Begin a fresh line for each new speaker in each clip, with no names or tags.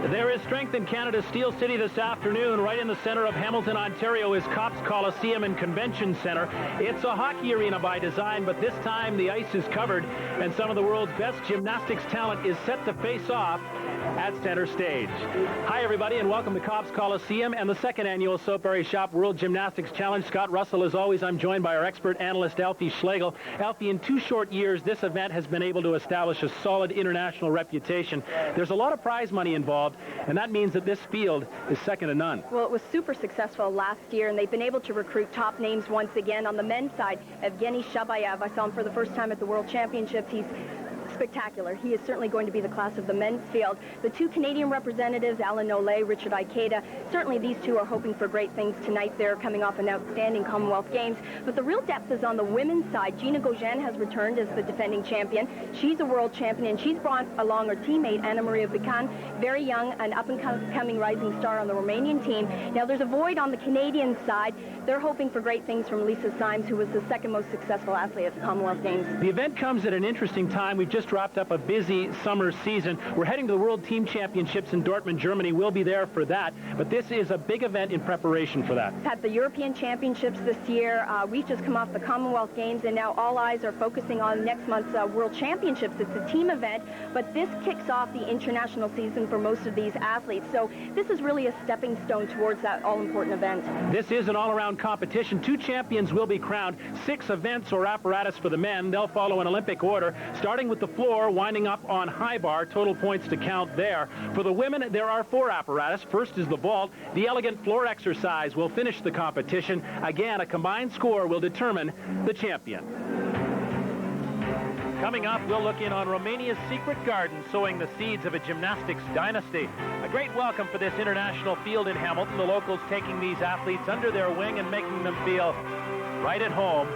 There is strength in Canada's Steel City this afternoon. Right in the center of Hamilton, Ontario is Copps Coliseum and Convention Center. It's a hockey arena by design, but this time the ice is covered, and some of the world's best gymnastics talent is set to face off at center stage. Hi, everybody, and welcome to Copps Coliseum and the second annual SoapBerry Shop World Gymnastics Challenge. Scott Russell, as always, I'm joined by our expert analyst, Alfie Schlegel. Alfie, in 2 short years, this event has been able to establish a solid international reputation. There's a lot of prize money involved, and that means that this field is second to none.
Well, it was super successful last year, and they've been able to recruit top names once again. On the men's side, Evgeny Shabayev, I saw him for the first time at the World Championships. He's spectacular. He is certainly going to be the class of the men's field. The 2 Canadian representatives, Alan Nolay, Richard Ikeda, certainly these 2 are hoping for great things tonight. They're coming off an outstanding Commonwealth Games. But the real depth is on the women's side. Gina Gauguin has returned as the defending champion. She's a world champion, and she's brought along her teammate, Anna Maria Vican, very young, an up-and-coming rising star on the Romanian team. Now, there's a void on the Canadian side. They're hoping for great things from Lisa Symes, who was the second most successful athlete at the Commonwealth Games.
The event comes at an interesting time. We've just wrapped up a busy summer season. We're heading to the World Team Championships in Dortmund, Germany. We'll be there for that, but this is a big event in preparation for that.
At the European Championships this year, we've just come off the Commonwealth Games, and now all eyes are focusing on next month's World Championships. It's a team event, but this kicks off the international season for most of these athletes, so this is really a stepping stone towards that all-important event.
This is an all-around competition. 2 champions will be crowned. 6 events or apparatus for the men. They'll follow an Olympic order, starting with the floor, winding up on high bar. Total points to count there. For the women, there are 4 apparatus. First is the vault. The elegant floor exercise will finish the competition. Again, a combined score will determine the champion. Coming up, we'll look in on Romania's secret garden, sowing the seeds of a gymnastics dynasty. A great welcome for this international field in Hamilton. The locals taking these athletes under their wing and making them feel right at home.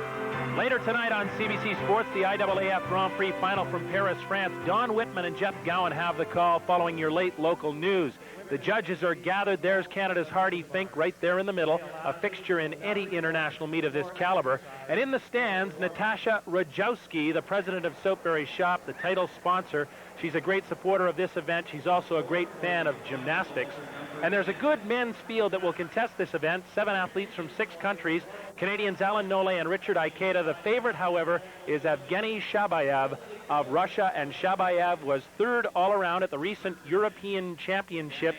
Later tonight on CBC Sports, the IAAF Grand Prix final from Paris, France. Don Whitman and Jeff Gowan have the call following your late local news. The judges are gathered. There's Canada's Hardy Fink right there in the middle, a fixture in any international meet of this caliber. And in the stands, Natasha Rajowski, the president of SoapBerry Shop, the title sponsor. She's a great supporter of this event. She's also a great fan of gymnastics. And there's a good men's field that will contest this event. 7 athletes from 6 countries. Canadians Alan Nolay and Richard Ikeda. The favorite, however, is Evgeny Shabayev of Russia. And Shabayev was 3rd all-around at the recent European Championships,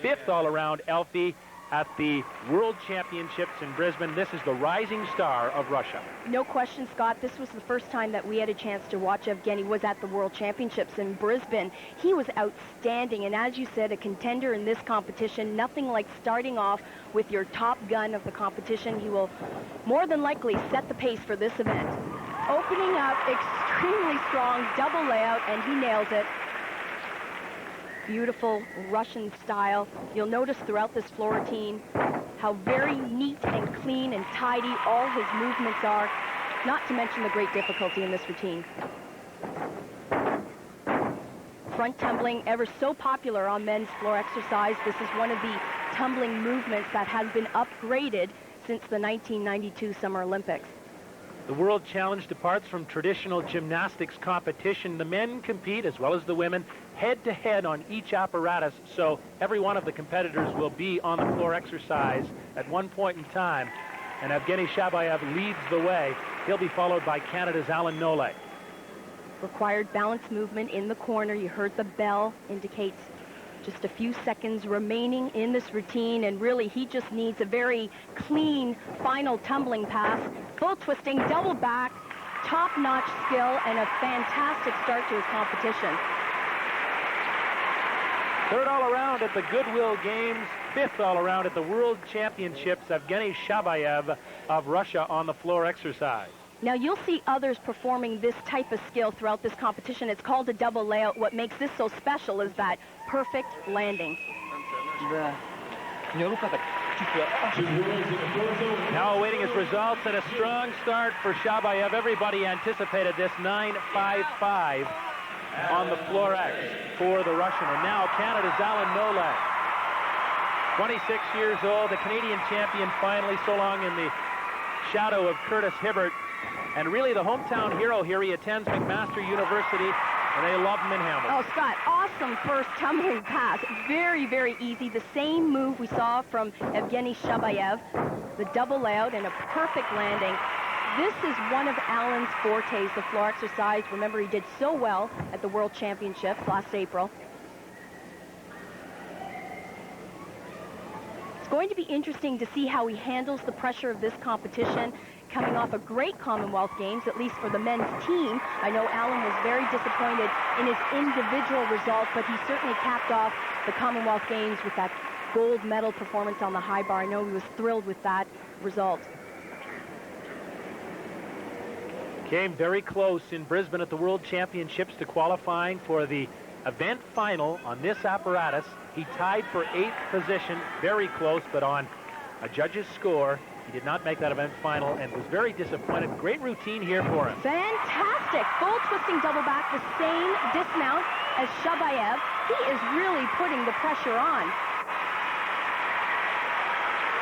5th all-around, Alfie, at the World Championships in Brisbane. This is the rising star of Russia.
No question, Scott. This was the first time that we had a chance to watch Evgeny was at the World Championships in Brisbane. He was outstanding, and as you said, a contender in this competition. Nothing like starting off with your top gun of the competition. He will more than likely set the pace for this event. Opening up extremely strong double layout, and he nails it. Beautiful Russian style. You'll notice throughout this floor routine how very neat and clean and tidy all his movements are, not to mention the great difficulty in this routine. Front tumbling, ever so popular on men's floor exercise. This is one of the tumbling movements that has been upgraded since the 1992 Summer Olympics.
The World Challenge departs from traditional gymnastics competition. The men compete, as well as the women, head-to-head on each apparatus, so every one of the competitors will be on the floor exercise at one point in time. And Evgeny Shabayev leads the way. He'll be followed by Canada's Alan Nolay.
Required balance movement in the corner. You heard the bell indicates just a few seconds remaining in this routine, and really he just needs a very clean final tumbling pass. Full twisting, double back, top-notch skill, and a fantastic start to his competition.
3rd all-around at the Goodwill Games, 5th all-around at the World Championships, Evgeny Shabayev of Russia on the floor exercise.
Now, you'll see others performing this type of skill throughout this competition. It's called a double layout. What makes this so special is that perfect landing.
Now awaiting his results, and a strong start for Shabayev. Everybody anticipated this 9.55 on the floor X for the Russian. And now Canada's Alan Nolay, 26 years old, the Canadian champion finally, so long in the shadow of Curtis Hibbert. And really the hometown hero here. He attends McMaster University, and they love them in Hamilton.
Oh, Scott, awesome first tumbling pass. Very, very easy. The same move we saw from Evgeny Shabayev, the double layout and a perfect landing. This is one of Alan's fortes, the floor exercise. Remember, he did so well at the World Championships last April. It's going to be interesting to see how he handles the pressure of this competition, coming off a great Commonwealth Games, at least for the men's team. I know Alan was very disappointed in his individual result, but he certainly capped off the Commonwealth Games with that gold medal performance on the high bar. I know he was thrilled with that result.
Came very close in Brisbane at the World Championships to qualifying for the event final on this apparatus. He tied for 8th position, very close, but on a judge's score, he did not make that event final and was very disappointed. Great routine here for him.
Fantastic. Full twisting double back, the same dismount as Shabayev. He is really putting the pressure on.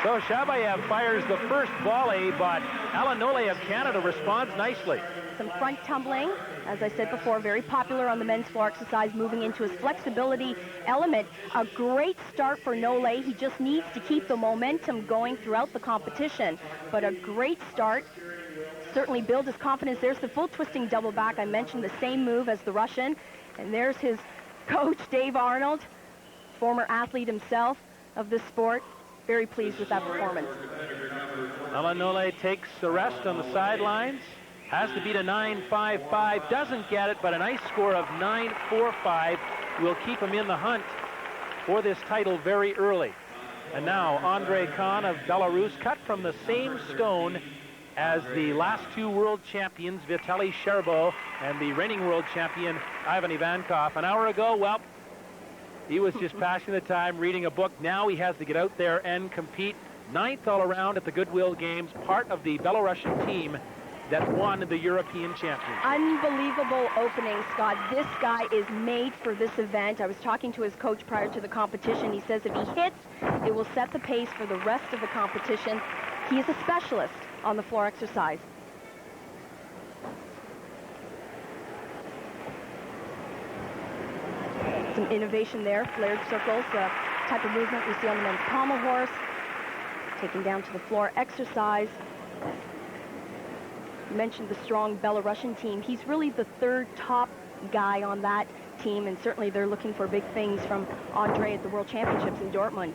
So Shabayev fires the first volley, but Alan Nole of Canada responds nicely.
Some front tumbling, as I said before, very popular on the men's floor exercise, moving into his flexibility element. A great start for Nole. He just needs to keep the momentum going throughout the competition. But a great start. Certainly build his confidence. There's the full twisting double back. I mentioned the same move as the Russian. And there's his coach, Dave Arnold, former athlete himself of this sport. Very pleased with that performance.
Alan Nole takes the rest on the sidelines. Has to beat a 9.55. Doesn't get it, but a nice score of 9.45 will keep him in the hunt for this title very early. And now Andrei Khan of Belarus, cut from the same stone as the last two world champions, Vitaly Sherbo and the reigning world champion, Ivan Ivankov. An hour ago, well, he was just passing the time reading a book. Now he has to get out there and compete. 9th all around at the Goodwill Games, part of the Belarusian team that won the European Championship.
Unbelievable opening, Scott. This guy is made for this event. I was talking to his coach prior to the competition. He says if he hits, it will set the pace for the rest of the competition. He is a specialist on the floor exercise. Some innovation there, flared circles, the type of movement we see on the men's pommel horse. Taken down to the floor exercise. You mentioned the strong Belarusian team. He's really the third top guy on that team, and certainly they're looking for big things from Andre at the World Championships in Dortmund.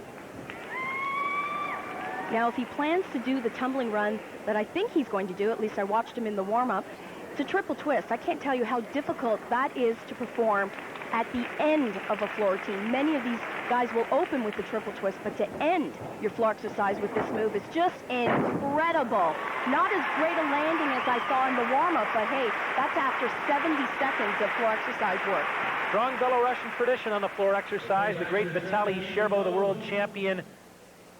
Now, if he plans to do the tumbling run that I think he's going to do, at least I watched him in the warm-up, it's a triple twist. I can't tell you how difficult that is to perform at the end of a floor routine. Many of these guys will open with the triple twist, but to end your floor exercise with this move is just incredible. Not as great a landing as I saw in the warm-up, but hey, that's after 70 seconds of floor exercise work.
Strong Belarusian tradition on the floor exercise. The great Vitaly Sherbo, the world champion,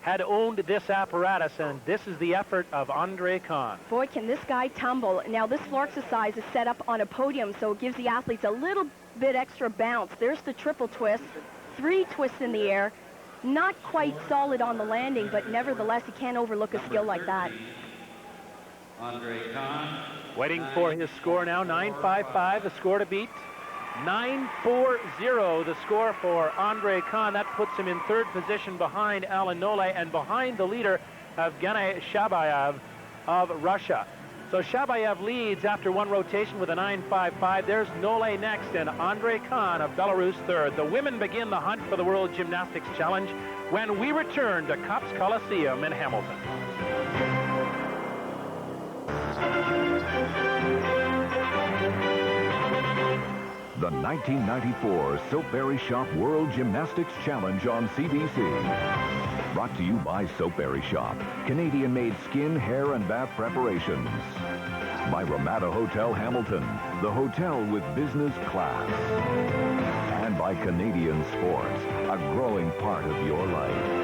had owned this apparatus, and this is the effort of Andrei Khan.
Boy, can this guy tumble. Now, this floor exercise is set up on a podium, so it gives the athletes a little bit extra bounce. There's the triple twist, 3 twists in the air. Not quite solid on the landing, but nevertheless, you can't overlook a skill like that.
Andrei Khan.
Waiting for his score now, 9.55, the score to beat. 9.40, the score for Andrei Khan. That puts him in 3rd position behind Alan Nole and behind the leader, Evgeny Shabayev of Russia. So Shabayev leads after 1 rotation with a 9.55. There's Nole next and Andrei Khan of Belarus 3rd. The women begin the hunt for the World Gymnastics Challenge when we return to Copps Coliseum in Hamilton.
The 1994 SoapBerry Shop World Gymnastics Challenge on CBC. Brought to you by SoapBerry Shop, Canadian-made skin, hair, and bath preparations. By Ramada Hotel Hamilton, the hotel with business class. And by Canadian Sports, a growing part of your life.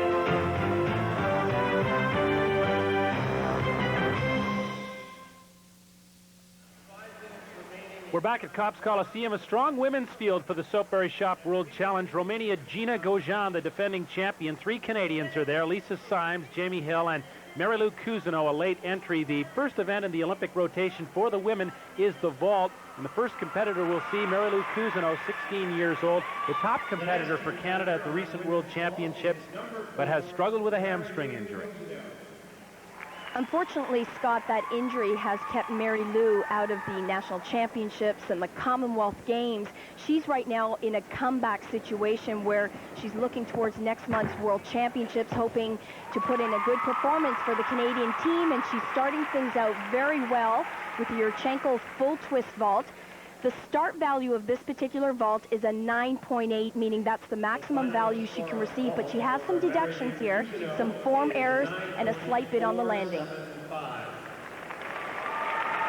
We're back at Copps Coliseum, a strong women's field for the SoapBerry Shop World Challenge. Romania, Gina Gojan, the defending champion. 3 Canadians are there, Lisa Symes, Jamie Hill, and Mary-Lou Cousineau, a late entry. The first event in the Olympic rotation for the women is the vault. And the first competitor we'll see, Mary-Lou Cousineau, 16 years old, the top competitor for Canada at the recent World Championships, but has struggled with a hamstring injury.
Unfortunately, Scott, that injury has kept Mary Lou out of the national championships and the Commonwealth Games. She's right now in a comeback situation where she's looking towards next month's World Championships, hoping to put in a good performance for the Canadian team, and she's starting things out very well with the Yurchenko full twist vault. The start value of this particular vault is a 9.8, meaning that's the maximum value she can receive, but she has some deductions here, some form errors, and a slight bit on the landing.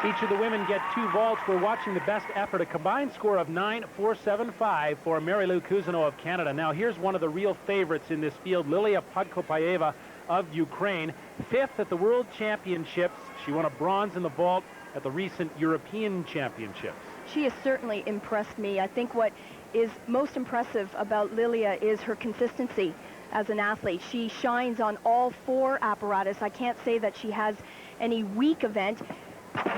Each of the women get 2 vaults. We're watching the best effort, a combined score of 9.475 for Mary-Lou Cousineau of Canada. Now, here's one of the real favorites in this field, Lilia Podkopaeva of Ukraine, 5th at the World Championships. She won a bronze in the vault at the recent European Championships.
She has certainly impressed me. I think what is most impressive about Lilia is her consistency as an athlete. She shines on all 4 apparatus. I can't say that she has any weak event.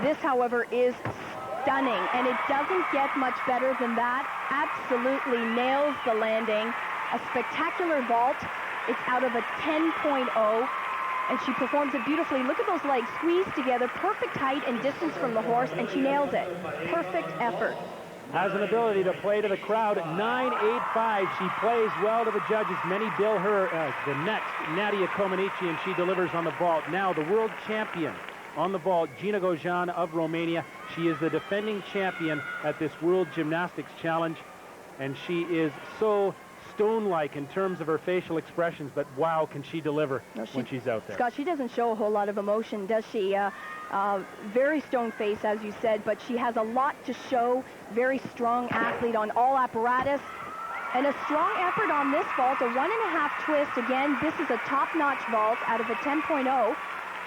This, however, is stunning, and it doesn't get much better than that. Absolutely nails the landing. A spectacular vault. It's out of a 10.0. And she performs it beautifully. Look at those legs squeezed together, perfect height and distance from the horse, and she nails it. Perfect effort.
Has an ability to play to the crowd. 9.85. She plays well to the judges. Many bill her as the next Nadia Comaneci, and she delivers on the vault. Now the world champion on the vault, Gina Gojan of Romania. She is the defending champion at this World Gymnastics Challenge, and she is so stone-like in terms of her facial expressions, but wow, can she deliver when she's out there.
Scott, she doesn't show a whole lot of emotion, does she? Very stone-faced, as you said, but she has a lot to show. Very strong athlete on all apparatus. And a strong effort on this vault, a 1.5 twist. Again, this is a top-notch vault out of a 10.0.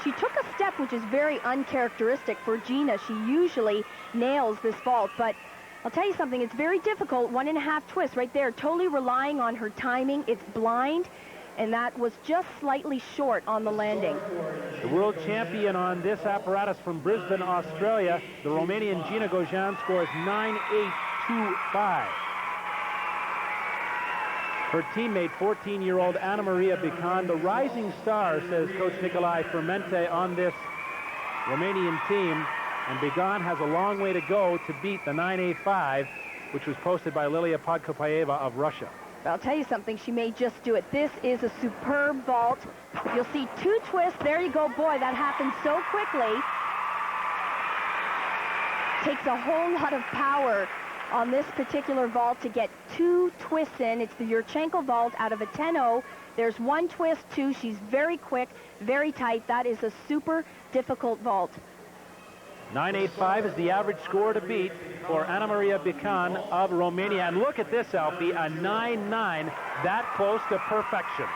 She took a step which is very uncharacteristic for Gina. She usually nails this vault, but I'll tell you something, it's very difficult. 1.5 twist right there, totally relying on her timing. It's blind, and that was just slightly short on the landing.
The world champion on this apparatus from Brisbane, Australia, the Romanian Gina Gojan, scores 9.825. Her teammate, 14-year-old Anna Maria Bican, the rising star, says Coach Nicolae Fermente on this Romanian team. And Bigan has a long way to go to beat the 9.85, which was posted by Lilia Podkopaeva of Russia.
I'll tell you something, she may just do it. This is a superb vault. You'll see 2 twists. There you go. Boy, that happened so quickly. Takes a whole lot of power on this particular vault to get 2 twists in. It's the Yurchenko vault out of a 10.0. There's 1 twist, 2. She's very quick, very tight. That is a super difficult vault.
9.85 is the average score to beat for Anna Maria Bican of Romania. And look at this, Alfie, a 9.9, that close to perfection.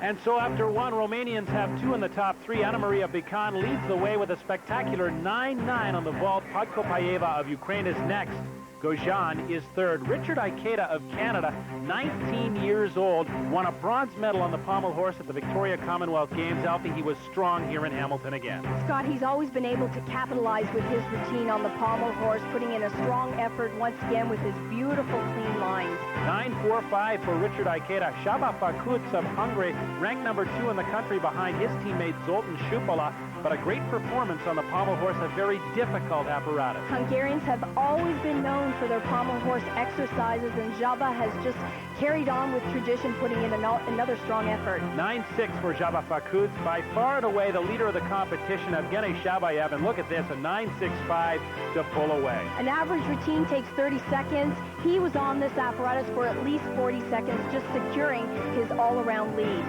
And so after 1, Romanians have 2 in the top 3. Anna Maria Bican leads the way with a spectacular 9.9 on the vault. Podkopaeva of Ukraine is next. Gojan is 3rd. Richard Ikeda of Canada, 19 years old, won a bronze medal on the pommel horse at the Victoria Commonwealth Games. Alfie, he was strong here in Hamilton again.
Scott, he's always been able to capitalize with his routine on the pommel horse, putting in a strong effort once again with his beautiful clean lines.
9.45 for Richard Ikeda. Csaba Fakuts of Hungary, ranked number 2 in the country behind his teammate Zoltan Shupola, but a great performance on the pommel horse, a very difficult apparatus.
Hungarians have always been known for their pommel horse exercises, and Csaba has just carried on with tradition, putting in another strong effort.
9.6 for Csaba Fakuts, by far and away the leader of the competition, Evgeny Shabayev, and look at this, a 9.65 to pull away.
An average routine takes 30 seconds. He was on this apparatus for at least 40 seconds, just securing his all-around lead.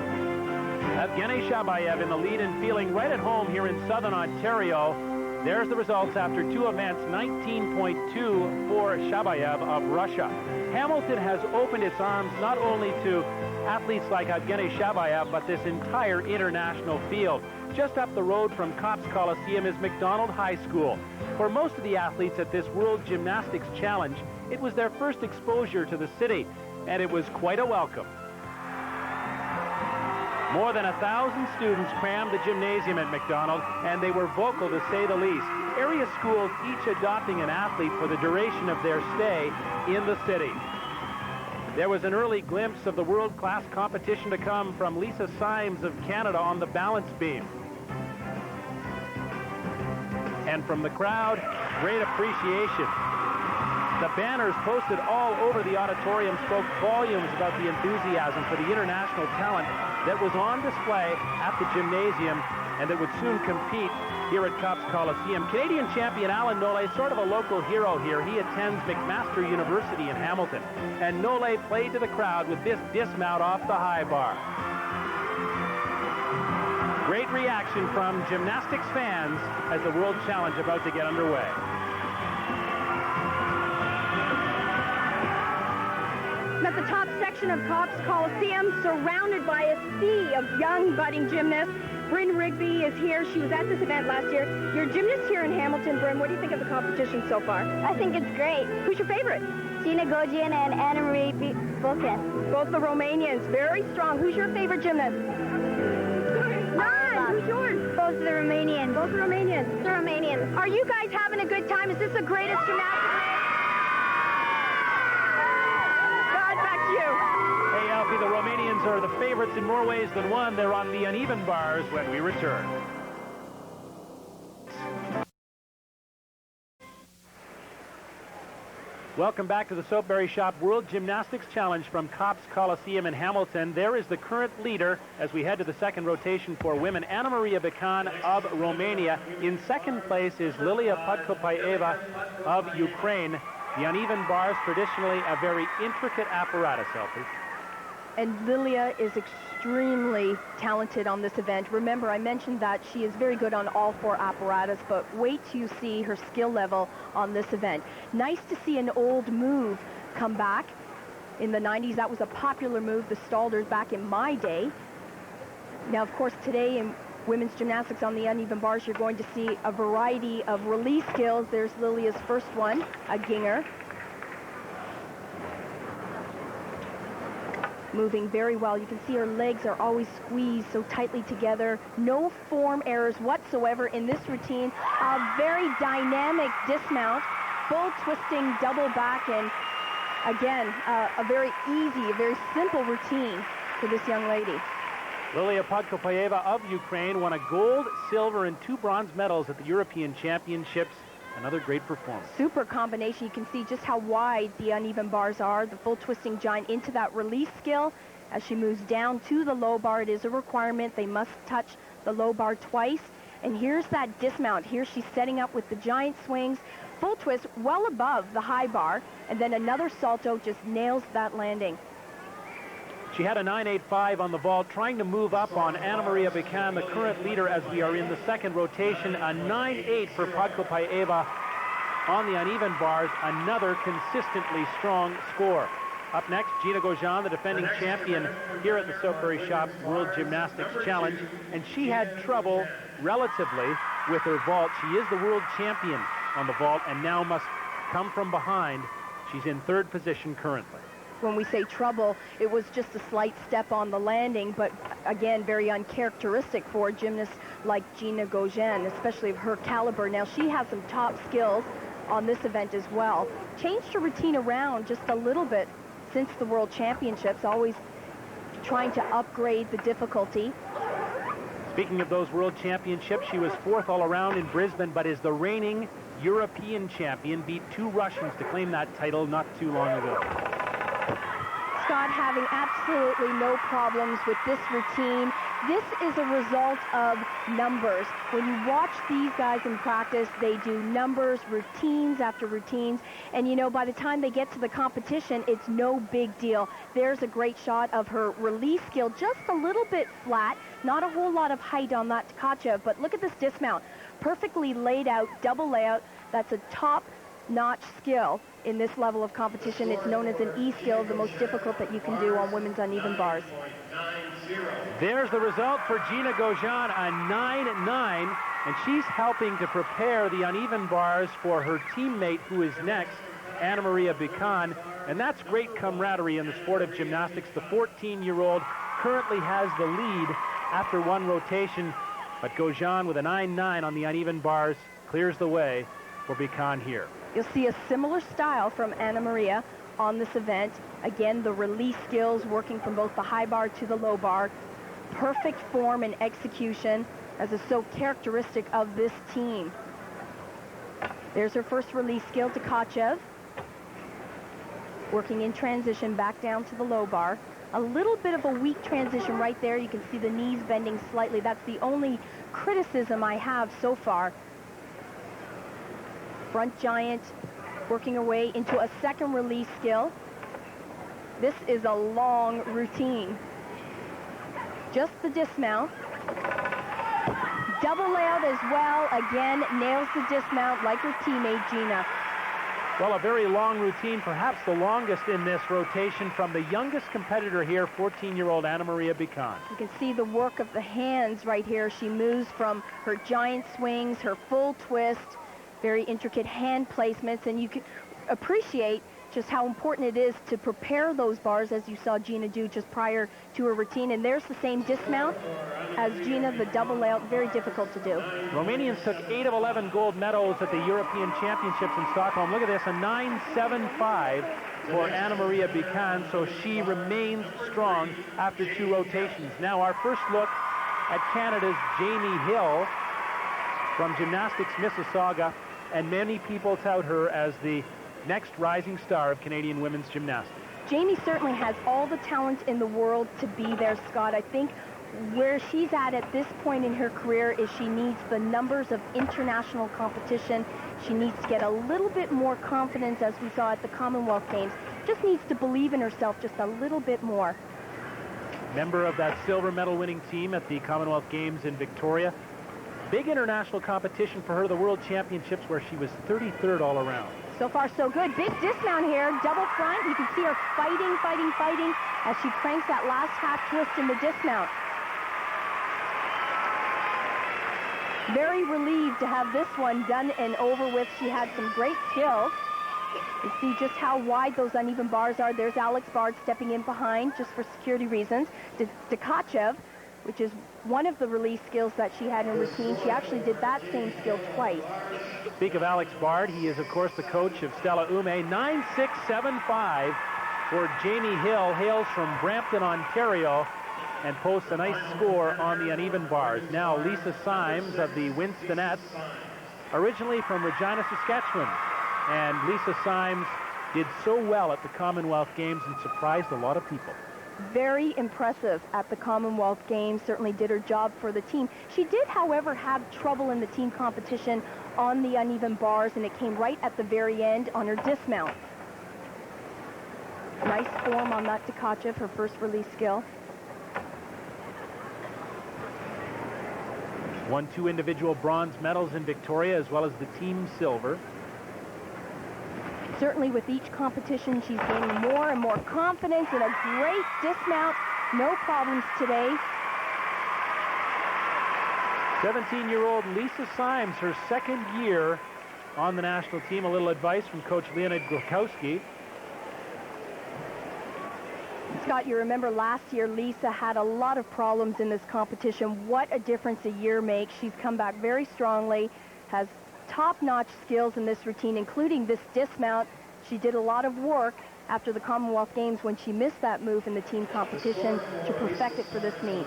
Evgeny Shabayev in the lead and feeling right at home here in Southern Ontario. There's the results after 2 events, 19.2 for Shabayev of Russia. Hamilton has opened its arms not only to athletes like Evgeny Shabayev, but this entire international field. Just up the road from Copps Coliseum is McDonald High School. For most of the athletes at this World Gymnastics Challenge, it was their first exposure to the city, and it was quite a welcome. More than 1,000 students crammed the gymnasium at McDonald, and they were vocal to say the least. Area schools each adopting an athlete for the duration of their stay in the city. There was an early glimpse of the world-class competition to come from Lisa Symes of Canada on the balance beam. And from the crowd, great appreciation. The banners posted all over the auditorium spoke volumes about the enthusiasm for the international talent that was on display at the gymnasium and that would soon compete here at Copps Coliseum. Canadian champion Alan Nole, sort of a local hero here. He attends McMaster University in Hamilton. And Nole played to the crowd with this dismount off the high bar. Great reaction from gymnastics fans as the World Challenge about to get underway.
At the top section of Copps Coliseum, surrounded by a sea of young budding gymnasts. Bryn Rigby is here. She was at this event last year. You're a gymnast here in Hamilton, Bryn. What do you think of the competition so far?
I think it's great.
Who's your favorite?
Gina Gojian and Anna-Marie Vulcan.
Both the Romanians. Very strong. Who's your favorite gymnast? None. Who's yours?
Both the Romanians.
Both the Romanians.
The Romanians.
Are you guys having a good time? Is this the greatest gymnastics?
Hey, Alfie, the Romanians are the favorites in more ways than one. They're on the uneven bars when we return. Welcome back to the SoapBerry Shop World Gymnastics Challenge from Copps Coliseum in Hamilton. There is the current leader as we head to the second rotation for women, Anna Maria Bican of Romania. In second place is Lilia Podkopaeva of Ukraine. The uneven bars, traditionally a very intricate apparatus, Elfie.
And Lilia is extremely talented on this event. Remember, I mentioned that she is very good on all four apparatus, but wait till you see her skill level on this event. Nice to see an old move come back. In the 90s, that was a popular move, the Stalders, back in my day. Now, of course, today in women's gymnastics on the uneven bars, you're going to see a variety of release skills. There's Lilia's first one, a ginger. Moving very well. You can see her legs are always squeezed so tightly together. No form errors whatsoever in this routine. A very dynamic dismount, full twisting double back, and again, a very easy, a very simple routine for this young lady.
Lilia Podkopaeva of Ukraine won a gold, silver, and 2 bronze medals at the European Championships. Another great performance.
Super combination. You can see just how wide the uneven bars are. The full twisting giant into that release skill. As she moves down to the low bar, it is a requirement. They must touch the low bar twice. And here's that dismount. Here she's setting up with the giant swings. Full twist well above the high bar. And then another salto just nails that landing.
She had a 9.85 on the vault, trying to move up on Anna Maria Bican, the current leader as we are in the second rotation. A 9.8 for Podkopaeva on the uneven bars. Another consistently strong score. Up next, Gina Gojian, the defending champion here at the SoapBerry Shop World Gymnastics Challenge. And she had trouble, relatively, with her vault. She is the world champion on the vault and now must come from behind. She's in third position currently.
When we say trouble, it was just a slight step on the landing, but again, very uncharacteristic for gymnasts like Gina Gojian, especially of her caliber. Now, she has some top skills on this event as well. Changed her routine around just a little bit since the World Championships, always trying to upgrade the difficulty.
Speaking of those World Championships, she was 4th all around in Brisbane, but is the reigning European champion, beat 2 Russians to claim that title not too long ago.
Scott having absolutely no problems with this routine. This is a result of numbers. When you watch these guys in practice, they do numbers, routines after routines, and you know, by the time they get to the competition, it's no big deal. There's a great shot of her release skill, just a little bit flat, not a whole lot of height on that Tkachev, but look at this dismount. Perfectly laid out, double layout. That's a top-notch skill in this level of competition. It's known as an E skill, the most difficult that you can do on women's uneven bars.
There's the result for Gina Gojian, a 9.9, and she's helping to prepare the uneven bars for her teammate who is next, Anna Maria Bican, and that's great camaraderie in the sport of gymnastics. The 14-year-old currently has the lead after one rotation, but Gaujean with a 9-9 on the uneven bars clears the way for Bican here.
You'll see a similar style from Anna Maria on this event. Again, the release skills working from both the high bar to the low bar. Perfect form and execution, as is so characteristic of this team. There's her first release skill, Tkachev. Working in transition back down to the low bar. A little bit of a weak transition right there. You can see the knees bending slightly. That's the only criticism I have so far. Front giant working her way into a second release skill. This is a long routine. Just the dismount. Double layout as well. Again, nails the dismount like her teammate Gina.
Well, a very long routine, perhaps the longest in this rotation from the youngest competitor here, 14-year-old Anna Maria Bican.
You can see the work of the hands right here. She moves from her giant swings, her full twist, very intricate hand placements, and you can appreciate just how important it is to prepare those bars, as you saw Gina do just prior to her routine. And there's the same dismount as Gina, the double layout, very difficult to do.
Romanians took 8 of 11 gold medals at the European Championships in Stockholm. Look at this, a 9.75 for Anna Maria Bican, so she remains strong after 2 rotations. Now our first look at Canada's Jamie Hill from Gymnastics Mississauga, and many people tout her as the next rising star of Canadian women's gymnastics.
Jamie certainly has all the talent in the world to be there, Scott. I think where she's at this point in her career is she needs the numbers of international competition. She needs to get a little bit more confidence, as we saw at the Commonwealth Games. Just needs to believe in herself just a little bit more.
Member of that silver medal winning team at the Commonwealth Games in Victoria. Big international competition for her, the World Championships, where she was 33rd all around.
So far, so good. Big dismount here, double front. You can see her fighting as she cranks that last half twist in the dismount. Very relieved to have this one done and over with. She had some great skill. You see just how wide those uneven bars are. There's Alex Bard stepping in behind just for security reasons. Tkachev, which is one of the release skills that she had in routine. She actually did that same skill twice.
Speak of Alex Bard, he is, of course, the coach of Stella Ume. 9.675 for Jamie Hill, hails from Brampton, Ontario, and posts a nice score on the uneven bars. Now, Lisa Symes of the Winstonettes, originally from Regina, Saskatchewan. And Lisa Symes did so well at the Commonwealth Games and surprised a lot of people.
Very impressive at the Commonwealth Games, certainly did her job for the team. She did, however, have trouble in the team competition on the uneven bars, and it came right at the very end on her dismount. Nice form on that Tkachev, her first release skill.
Won 2 individual bronze medals in Victoria, as well as the team silver.
Certainly with each competition, she's gaining more and more confidence, and a great dismount. No problems today.
17-year-old Lisa Symes, her second year on the national team. A little advice from Coach Leonid Glukowski.
Scott, you remember last year, Lisa had a lot of problems in this competition. What a difference a year makes. She's come back very strongly, has top-notch skills in this routine, including this dismount. She did a lot of work after the Commonwealth Games when she missed that move in the team competition to perfect it for this meet.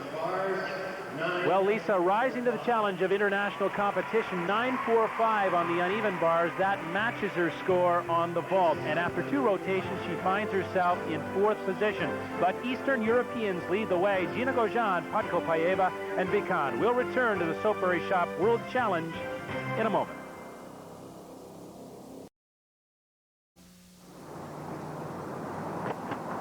Well, Lisa rising to the challenge of international competition, 9.45 on the uneven bars. That matches her score on the vault. And after 2 rotations, she finds herself in 4th position. But Eastern Europeans lead the way. Gina Gaujean, Podkopayeva, and Bican will return to the SoapBerry Shop World Challenge in a moment.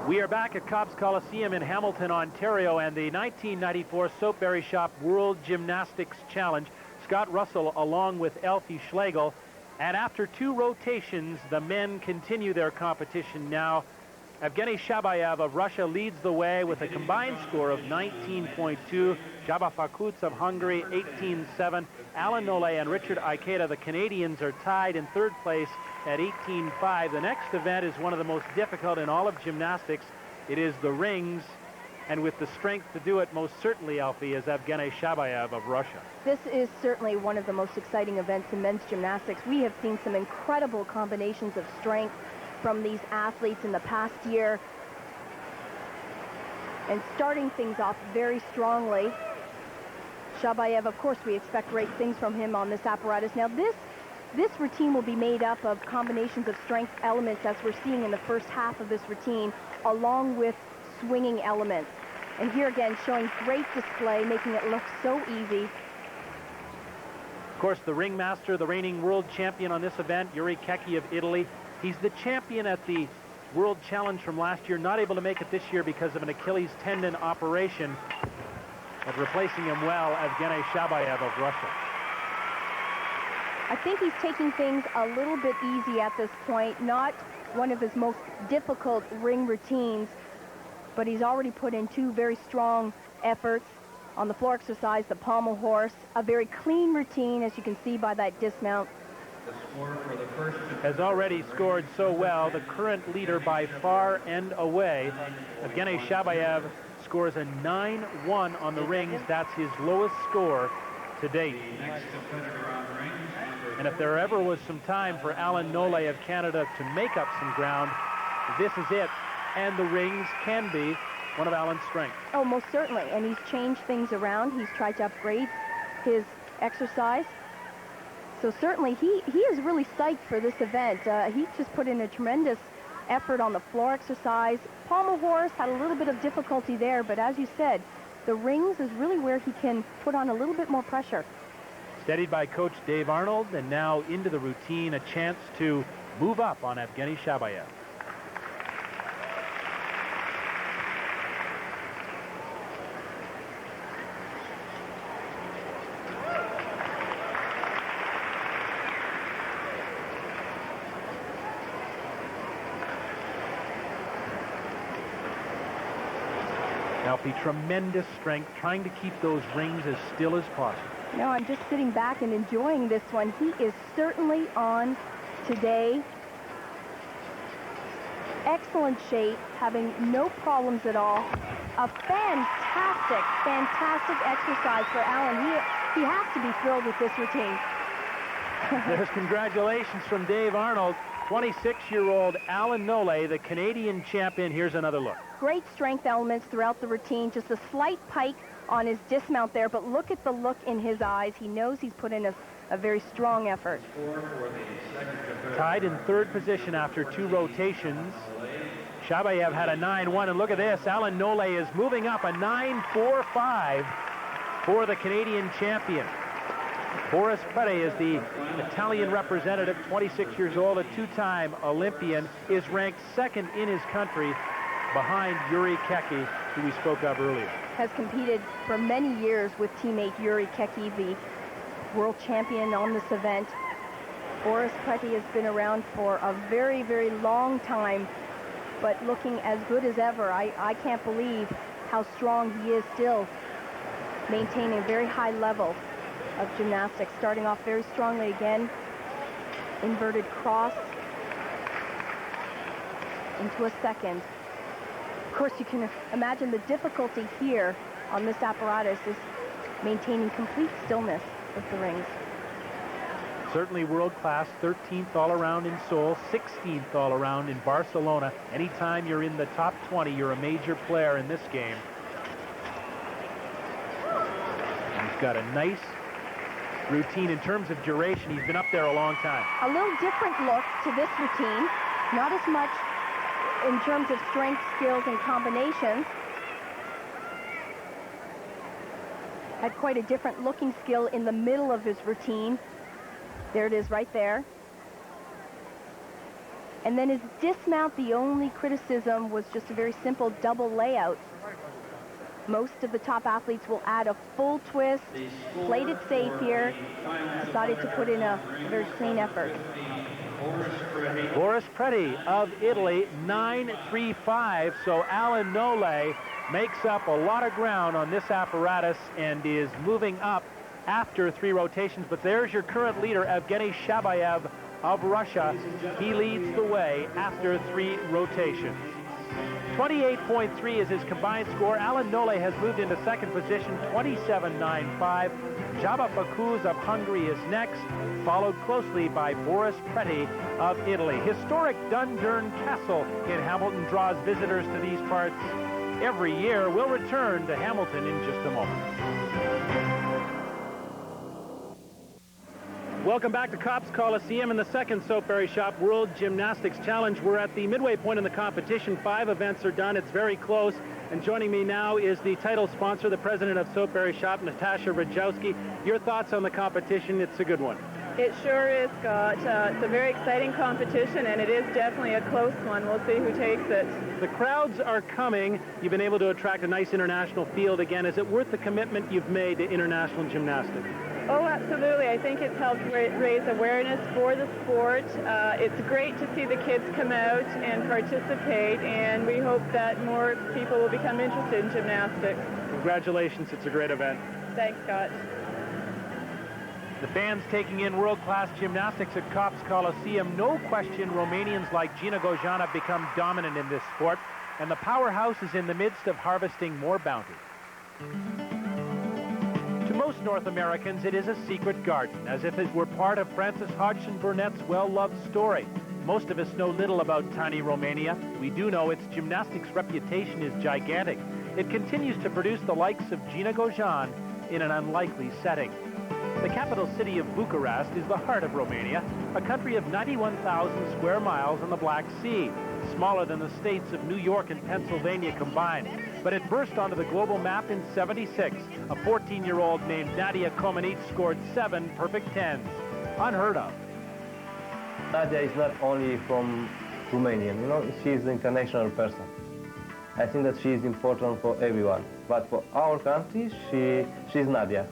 We are back at Cobb's Coliseum in Hamilton, Ontario, and the 1994 SoapBerry Shop World Gymnastics Challenge. Scott Russell along with Elfie Schlegel. And after 2 rotations, the men continue their competition now. Evgeny Shabayev of Russia leads the way with a combined score of 19.2. Jaba Fakuts of Hungary, 18.7. Alan Nole and Richard Ikeda, the Canadians, are tied in 3rd place at 18.5. The next event is one of the most difficult in all of gymnastics. It is the rings, and with the strength to do it most certainly, Alfie, is Evgeny Shabayev of Russia.
This is certainly one of the most exciting events in men's gymnastics. We have seen some incredible combinations of strength from these athletes in the past year. And starting things off very strongly, Shabayev, of course, we expect great things from him on this apparatus. Now, this routine will be made up of combinations of strength elements, as we're seeing in the first half of this routine, along with swinging elements. And here again, showing great display, making it look so easy.
Of course, the ringmaster, the reigning world champion on this event, Yuri Keki of Italy. He's the champion at the World Challenge from last year, not able to make it this year because of an Achilles tendon operation. But replacing him well, Evgeny Shabayev of Russia.
I think he's taking things a little bit easy at this point, not one of his most difficult ring routines, but he's already put in two very strong efforts on the floor exercise, the pommel horse, a very clean routine, as you can see by that dismount.
The score for the first
Has already scored so well, the current leader by far and away. Evgeny Shabayev scores a 9-1 on the rings. That's his lowest score to date.
next competitor on the rings,
And if there ever was some time for Alan Nole of Canada to make up some ground, this is it. And the rings can be one of Alan's strengths.
Oh, most certainly. And he's changed things around. He's tried to upgrade his exercise. So certainly he is really psyched for this event. He just put in a tremendous effort on the floor exercise. Pommel horse had a little bit of difficulty there, but as you said, the rings is really where he can put on a little bit more pressure.
Steadied by Coach Dave Arnold, and now into the routine, a chance to move up on Evgeny Shabayev. Alfie, tremendous strength, trying to keep those rings as still as possible.
Now I'm just sitting back and enjoying this one. He is certainly on today. Excellent shape, having no problems at all. A fantastic, fantastic exercise for Alan. He has to be thrilled with this routine.
There's congratulations from Dave Arnold. 26-year-old Alan Nole, the Canadian champion. Here's another look.
Great strength elements throughout the routine. Just a slight pike on his dismount there, but look at the look in his eyes. He knows he's put in a very strong effort.
score for the second competitor.
Tied in third position after two rotations. Shabayev had a 9-1, and look at this. Alan Nole is moving up, a 9-4-5 for the Canadian champion. Boris Prete is the Italian representative, 26 years old, a two-time Olympian, is ranked second in his country behind Yuri Keki, who we spoke of earlier.
Has competed for many years with teammate Yuri Keki, the world champion on this event. Boris Prete has been around for a very, very long time, but looking as good as ever. I can't believe how strong he is still, maintaining a very high level of gymnastics. Starting off very strongly again. Inverted cross into a second. Of course, you can imagine the difficulty here on this apparatus is maintaining complete stillness with the rings.
Certainly world-class, 13th all-around in Seoul, 16th all-around in Barcelona. Anytime you're in the top 20, you're a major player in this game. And he's got a nice routine in terms of duration. He's been up there a long time.
A little different look to this routine. Not as much in terms of strength, skills, and combinations. Had quite a different looking skill in the middle of his routine. There it is right there. And then his dismount, the only criticism was just a very simple double layout. Most of the top athletes will add a full twist, played it safe here, decided to put in a very clean effort.
Boris Prete of Italy, 9-3-5. So Alan Nole makes up a lot of ground on this apparatus and is moving up after three rotations. But there's your current leader, Evgeny Shabayev of Russia. He leads the way after three rotations. 28.3 is his combined score. Alan Nole has moved into second position, 27.95. Java Bakuz of Hungary is next, followed closely by Boris Preti of Italy. Historic Dundurn Castle in Hamilton draws visitors to these parts every year. We'll return to Hamilton in just a moment. Welcome back to Copps Coliseum in the second SoapBerry Shop World Gymnastics Challenge. We're at the midway point in the competition. 5 events are done. It's very close. And joining me now is the title sponsor, the president of SoapBerry Shop, Natasha Rajowski. Your thoughts on the competition? It's a good one.
It sure is, Scott. It's a very exciting competition, and it is definitely a close one. We'll see who takes it.
The crowds are coming. You've been able to attract a nice international field again. Is it worth the commitment you've made to international gymnastics?
Oh, absolutely. I think it's helped raise awareness for the sport. It's great to see the kids come out and participate, and we hope that more people will become interested in gymnastics.
Congratulations. It's a great event.
Thanks, Scott.
The fans taking in world-class gymnastics at Copps Coliseum. No question Romanians like Gina Gojan have become dominant in this sport, and the powerhouse is in the midst of harvesting more bounty. To most North Americans, it is a secret garden, as if it were part of Frances Hodgson Burnett's well-loved story. Most of us know little about tiny Romania. We do know its gymnastics reputation is gigantic. It continues to produce the likes of Gina Gojan in an unlikely setting. The capital city of Bucharest is the heart of Romania, a country of 91,000 square miles on the Black Sea, smaller than the states of New York and Pennsylvania combined. But it burst onto the global map in '76. A 14-year-old named Nadia Comaneci scored 7 perfect tens. Unheard of.
Nadia is not only from Romania, she is an international person. I think that she is important for everyone. But for our country, she's Nadia.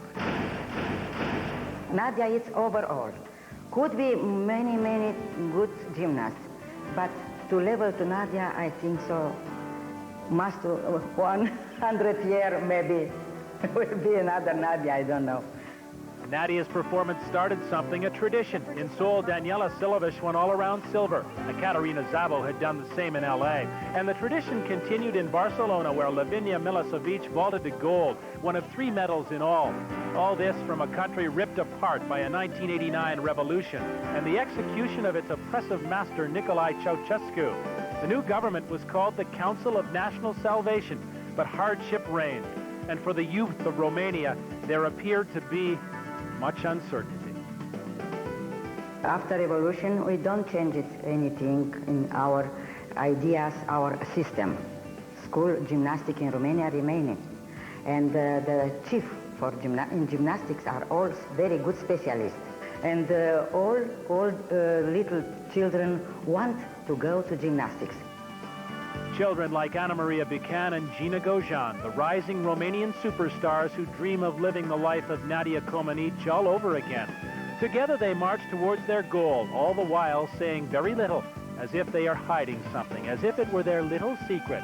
Nadia is overall. Could be many good gymnasts, but to level to Nadia, I think so. Must 100 years maybe will be another Nadia, I don't know.
Nadia's performance started something, a tradition. In Seoul, Daniela Silovic won all-around silver. Katerina Zavo had done the same in L.A. And the tradition continued in Barcelona, where Lavinia Milicevic vaulted to gold, one of 3 medals in all. All this from a country ripped apart by a 1989 revolution and the execution of its oppressive master, Nicolae Ceausescu. The new government was called the Council of National Salvation, but hardship reigned. And for the youth of Romania, there appeared to be much uncertainty.
After revolution, we don't change anything in our ideas, our system. School gymnastics in Romania remaining. And the chief in gymnastics are all very good specialists. And all little children want to go to gymnastics.
Children like Anna Maria Buchan and Gina Gojan, the rising Romanian superstars who dream of living the life of Nadia Comaneci all over again. Together they march towards their goal, all the while saying very little, as if they are hiding something, as if it were their little secret.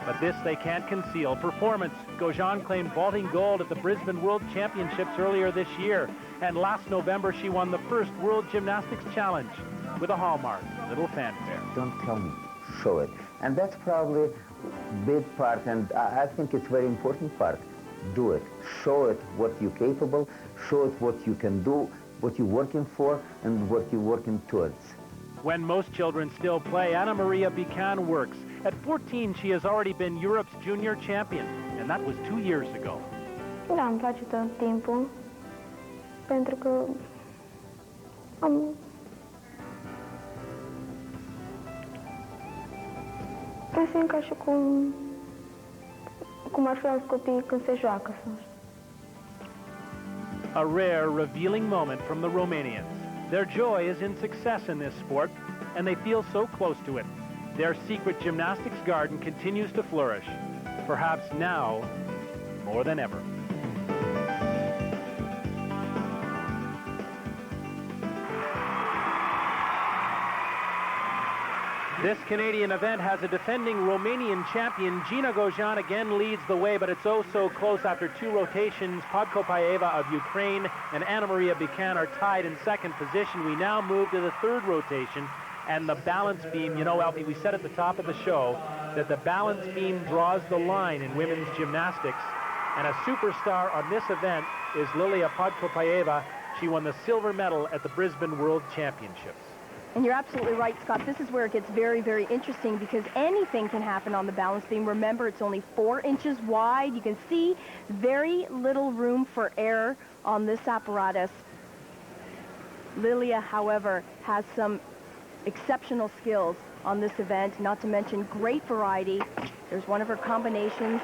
But this they can't conceal. Performance. Gojan claimed vaulting gold at the Brisbane World Championships earlier this year. And last November, she won the first World Gymnastics Challenge with a hallmark, little fanfare.
Don't tell me, show it. And that's probably big part, and I think it's very important part. Do it. Show it what you're capable, show it what you can do, what you're working for, and what you're working towards.
When most children still play, Anna Maria Buchan works. At 14, she has already been Europe's junior champion, and that was 2 years ago.
Da, îmi place tot timpul, pentru că mă simt ca și cum ar fi alți copii când se joacă.
A rare, revealing moment from the Romanians. Their joy is in success in this sport, and they feel so close to it. Their secret gymnastics garden continues to flourish, perhaps now more than ever. This Canadian event has a defending Romanian champion. Gina Gojan again leads the way, but it's oh so close after 2 rotations. Podkopaeva of Ukraine and Anna Maria Buchan are tied in second position. We now move to the 3rd rotation, and the balance beam, you know, Alfie, we said at the top of the show, that the balance beam draws the line in women's gymnastics. And a superstar on this event is Lilia Podkopayeva. She won the silver medal at the Brisbane World Championships.
And you're absolutely right, Scott. This is where it gets very, very interesting because anything can happen on the balance beam. Remember, it's only 4 inches wide. You can see very little room for error on this apparatus. Lilia, however, has some exceptional skills on this event, not to mention great variety. There's one of her combinations.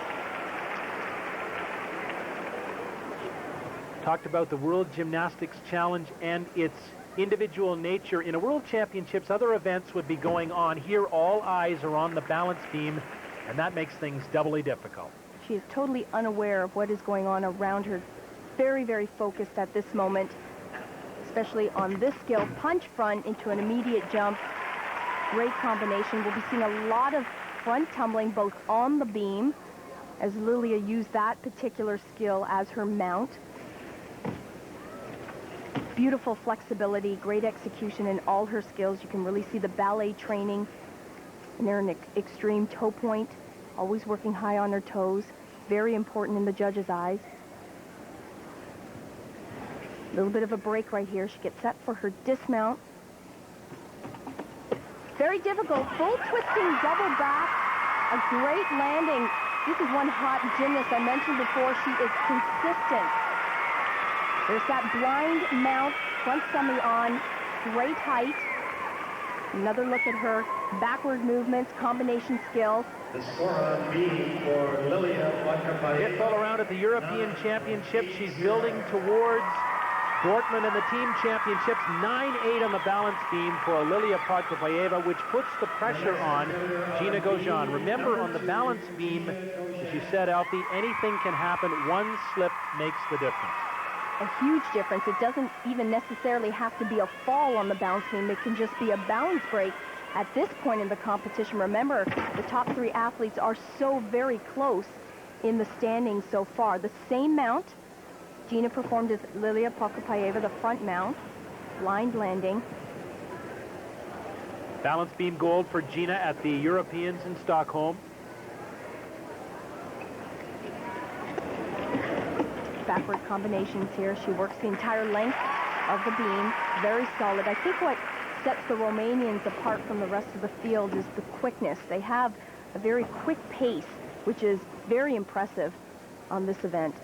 Talked about the World Gymnastics Challenge and its individual nature. In a World Championships, other events would be going on. Here, all eyes are on the balance beam, and that makes things doubly difficult.
She is totally unaware of what is going on around her. Very, very focused at this moment, especially on this skill. Punch front into an immediate jump. Great combination. We'll be seeing a lot of front tumbling both on the beam as Lilia used that particular skill as her mount. Beautiful flexibility, great execution in all her skills. You can really see the ballet training and they're an extreme toe point, always working high on her toes. Very important in the judge's eyes. A little bit of a break right here. She gets set for her dismount. Very difficult, full twisting double back, a great landing. This is one hot gymnast. I mentioned before, she is consistent. There's that blind mount, front semi on, great height. Another look at her backward movements, combination skills.
The score on B for Lilia Podkopayeva.
5th all around at the European Championships. She's building towards Dortmund and the team championships. 9-8 on the balance beam for Lilia Podkopayeva, which puts the pressure on Gina Gaujean. Remember, on the balance beam, as you said, Alfie, anything can happen. One slip makes the difference.
A huge difference. It doesn't even necessarily have to be a fall on the balance beam. It can just be a balance break at this point in the competition. Remember, the top 3 athletes are so very close in the standings so far. The same mount Gina performed as Lilia Podkopayeva, the front mount, blind landing.
Balance beam gold for Gina at the Europeans in Stockholm.
Backward combinations here. She works the entire length of the beam. Very solid. I think what sets the Romanians apart from the rest of the field is the quickness. They have a very quick pace, which is very impressive on this event.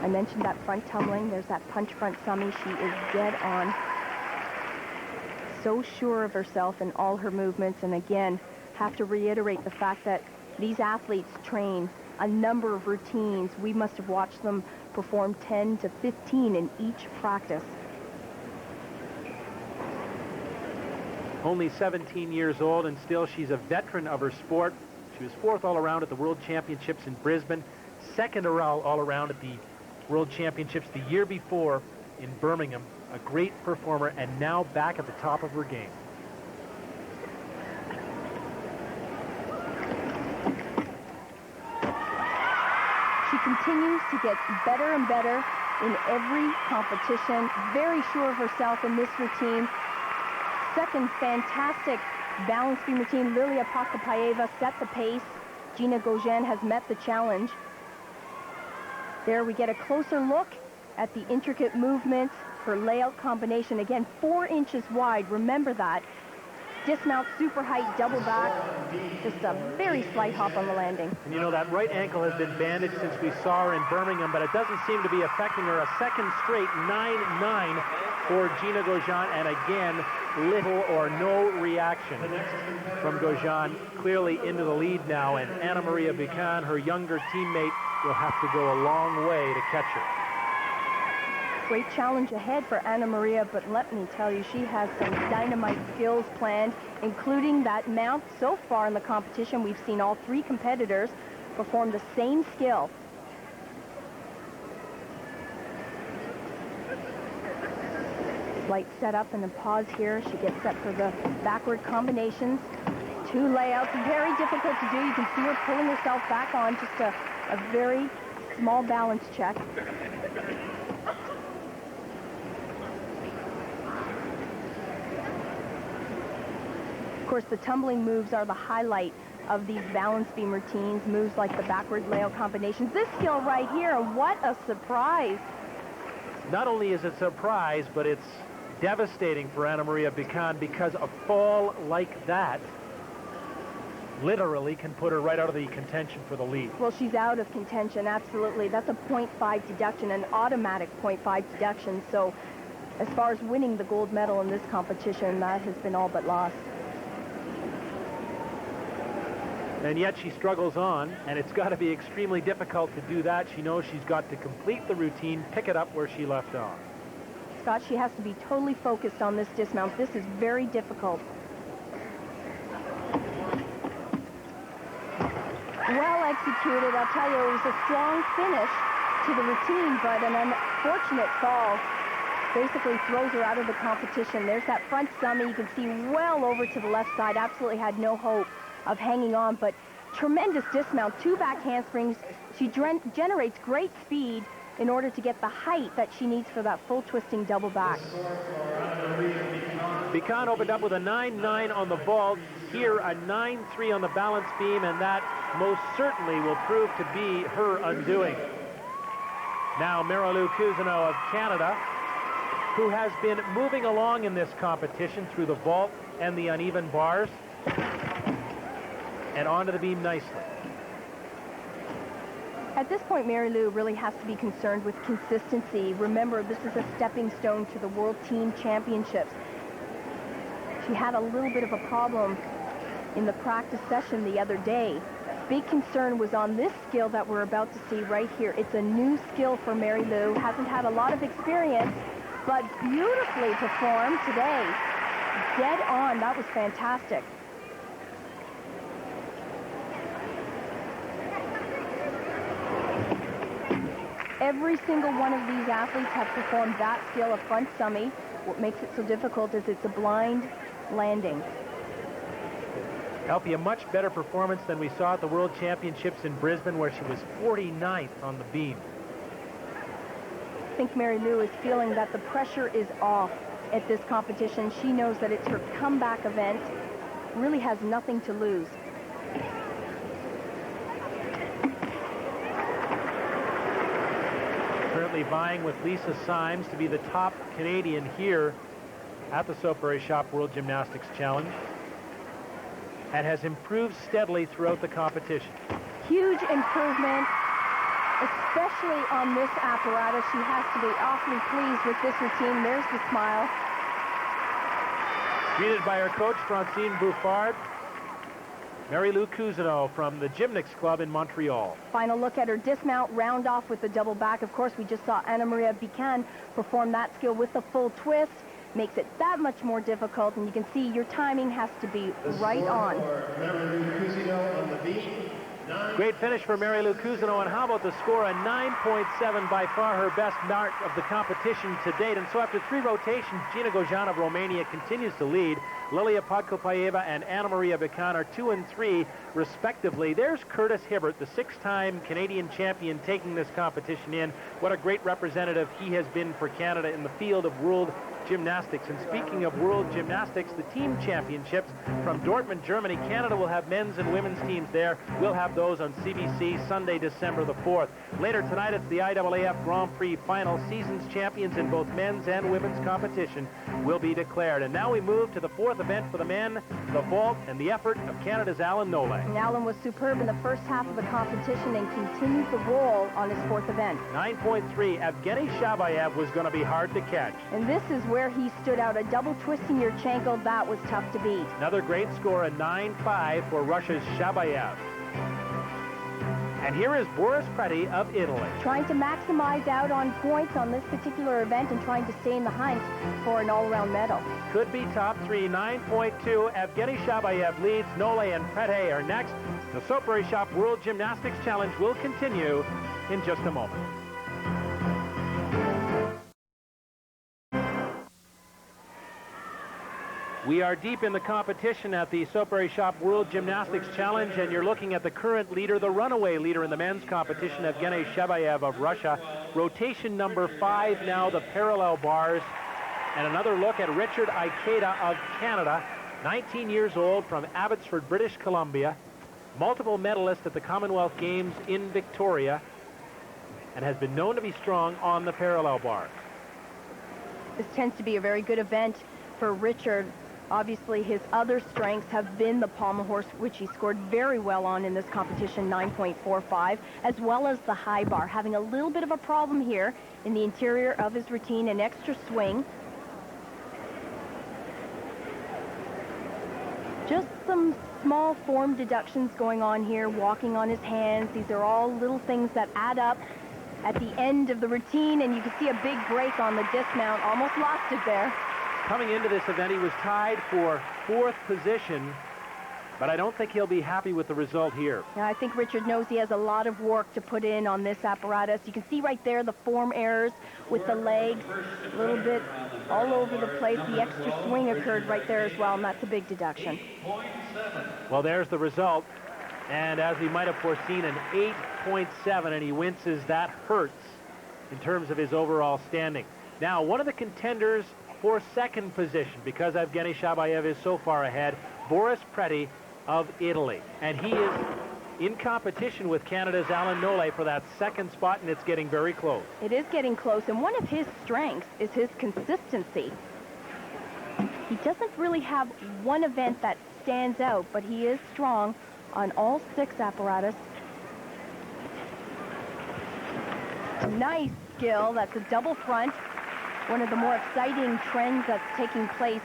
I mentioned that front tumbling. There's that punch front summy. She is dead on. So sure of herself in all her movements. And again, have to reiterate the fact that these athletes train a number of routines. We must have watched them perform 10 to 15 in each practice.
Only 17 years old, and still she's a veteran of her sport. She was 4th all around at the World Championships in Brisbane, 2nd all around at the World Championships the year before in Birmingham. A great performer, and now back at the top of her game.
She continues to get better and better in every competition. Very sure of herself in this routine. Second fantastic balance beam routine. Lilia Podkopayeva set the pace. Gina Gaujean has met the challenge. There we get a closer look at the intricate movements. Her layout combination, again, 4 inches wide. Remember that. Dismount, super height, double back. Just a very slight hop on the landing.
And you know, that right ankle has been bandaged since we saw her in Birmingham, but it doesn't seem to be affecting her. A second straight 9-9 for Gina Gaujean, and again, little or no reaction from Gaujean. Clearly into the lead now, and Anna Maria Buchan, her younger teammate, will have to go a long way to catch her.
Great challenge ahead for Anna Maria, but let me tell you, she has some dynamite skills planned, including that mount. So far in the competition, we've seen all 3 competitors perform the same skill. Slight setup and a pause here. She gets set for the backward combinations. 2 layouts, very difficult to do. You can see her pulling herself back on, just a very small balance check. course, the tumbling moves are the highlight of these balance beam routines, moves like the backward layout combinations. This skill right here, what a surprise.
Not only is it a surprise, but it's devastating for Anna Maria Bican, because a fall like that literally can put her right out of the contention for the lead.
Well, she's out of contention, absolutely. That's a 0.5 deduction, an automatic 0.5 deduction. So as far as winning the gold medal in this competition, that has been all but lost.
And yet she struggles on, and it's got to be extremely difficult to do that. She knows she's got to complete the routine, pick it up where she left off.
Scott, she has to be totally focused on this dismount. This is very difficult. Well executed. I'll tell you, it was a strong finish to the routine, but an unfortunate fall basically throws her out of the competition. There's that front summit. You can see well over to the left side. Absolutely had no hope of hanging on, but tremendous dismount, 2 back handsprings. She generates great speed in order to get the height that she needs for that full twisting double back.
Bican opened up with a 9.9 on the vault. Here, a 9.3 on the balance beam, and that most certainly will prove to be her undoing. Now, Marilou Cousineau of Canada, who has been moving along in this competition through the vault and the uneven bars, and onto the beam nicely.
At this point, Marilou really has to be concerned with consistency. Remember, this is a stepping stone to the World Team Championships. She had a little bit of a problem in the practice session the other day. Big concern was on this skill that we're about to see right here. It's a new skill for Marilou. Hasn't had a lot of experience, but beautifully performed today. Dead on. That was fantastic. Every single one of these athletes have performed that skill of front summy. What makes it so difficult is it's a blind landing.
Help you a much better performance than we saw at the World Championships in Brisbane, where she was 49th on the beam.
I think Marilou is feeling that the pressure is off at this competition. She knows that it's her comeback event. Really has nothing to lose.
Currently vying with Lisa Symes to be the top Canadian here at the SoapBerry Shop World Gymnastics Challenge, and has improved steadily throughout the competition.
Huge improvement, especially on this apparatus. She has to be awfully pleased with this routine. There's the smile.
Greeted by her coach, Francine Bouffard, Marilou Cousineau from the Gymnastics Club in Montreal.
Final look at her dismount, round off with the double back. Of course, we just saw Anna Maria Bican perform that skill with the full twist. Makes it that much more difficult, and you can see your timing has to be right on.
Great finish for Marilou Cousineau, and how about the score? A 9.7, by far her best mark of the competition to date. And so after 3 rotations, Gina Gojan of Romania continues to lead. Lilia Podkopaeva and Anna Maria Bican are 2 and 3, respectively. There's Curtis Hibbert, the 6-time Canadian champion, taking this competition in. What a great representative he has been for Canada in the field of world gymnastics. And speaking of world gymnastics, the team championships from Dortmund, Germany. Canada will have men's and women's teams there. We'll have those on CBC Sunday, December the 4th. Later tonight, it's the IAAF Grand Prix final. Season's champions in both men's and women's competition will be declared. And now we move to the 4th event for the men, the vault, and the effort of Canada's Alan Nole.
And Alan was superb in the first half of the competition and continued the roll on his 4th event.
9.3. Evgeny Shabayev was going to be hard to catch.
And this is where he stood out. A double twist in your Yurchenko, that was tough to beat.
Another great score, a 9.5 for Russia's Shabayev. And here is Boris Preti of Italy.
Trying to maximize out on points on this particular event and trying to stay in the hunt for an all-around medal.
Could be top 3, 9.2. Evgeny Shabayev leads. Nole and Preti are next. The SoapBerry Shop World Gymnastics Challenge will continue in just a moment. We are deep in the competition at the SoapBerry Shop World Gymnastics Challenge, and you're looking at the current leader, the runaway leader in the men's competition, Evgeny Shabayev of Russia. Rotation number 5 now, the parallel bars. And another look at Richard Ikeda of Canada. 19 years old, from Abbotsford, British Columbia, multiple medalist at the Commonwealth Games in Victoria, and has been known to be strong on the parallel bars.
This tends to be a very good event for Richard. Obviously, his other strengths have been the pommel horse, which he scored very well on in this competition, 9.45, as well as the high bar. Having a little bit of a problem here in the interior of his routine, an extra swing. Just some small form deductions going on here, walking on his hands. These are all little things that add up at the end of the routine, and you can see a big break on the dismount. Almost lost it there.
Coming into this event, he was tied for 4th position, but I don't think he'll be happy with the result here.
Yeah, I think Richard knows he has a lot of work to put in on this apparatus. You can see right there the form errors with the legs, a little bit all over the place. The extra swing occurred right there as well, and that's a big deduction.
Well, there's the result, and as we might have foreseen, an 8.7, and he winces. That hurts in terms of his overall standing. Now, one of the contenders for 2nd position, because Evgeny Shabayev is so far ahead, Boris Preti of Italy. And he is in competition with Canada's Alan Nole for that 2nd spot, and it's getting very close.
It is getting close, and one of his strengths is his consistency. He doesn't really have one event that stands out, but he is strong on all 6 apparatus. Nice skill. That's a double front. One of the more exciting trends that's taking place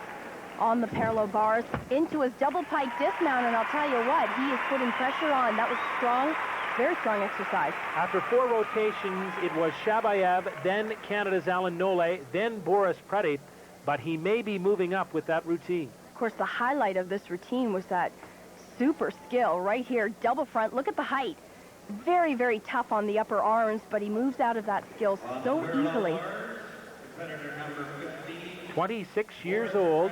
on the parallel bars. Into his double pike dismount, and I'll tell you what, he is putting pressure on. That was strong, very strong exercise.
After 4 rotations, it was Shabayev, then Canada's Alan Nole, then Boris Preti, but he may be moving up with that routine.
Of course, the highlight of this routine was that super skill right here, double front. Look at the height. Very, very tough on the upper arms, but he moves out of that skill so easily.
26 years old,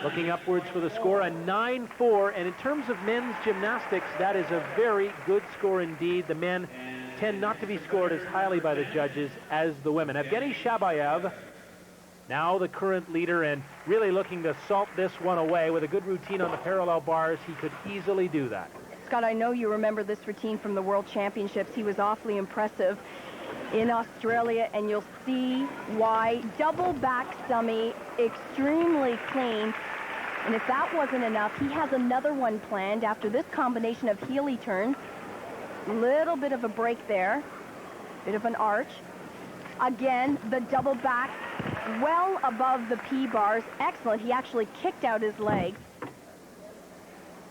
looking upwards for the score, a 9.4, and in terms of men's gymnastics, that is a very good score indeed. The men tend not to be scored as highly by the judges as the women. Evgeny Shabayev, now the current leader, and really looking to salt this one away. With a good routine on the parallel bars, he could easily do that.
Scott, I know you remember this routine from the World Championships. He was awfully impressive in Australia, and you'll see why. Double back stummy, extremely clean. And if that wasn't enough, he has another one planned after this combination of heely turns. Little bit of a break there, bit of an arch. Again, the double back well above the P-bars. Excellent. He actually kicked out his legs.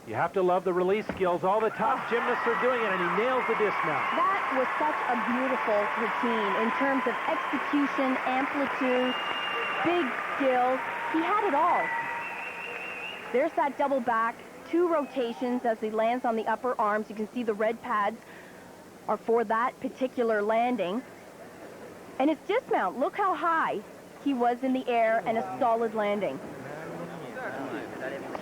You have to love the release skills. All the top gymnasts are doing it, and he nails the dismount.
That was such a beautiful routine in terms of execution, amplitude, big skills. He had it all. There's that double back, 2 rotations as he lands on the upper arms. You can see the red pads are for that particular landing. And his dismount, look how high he was in the air, and a solid landing.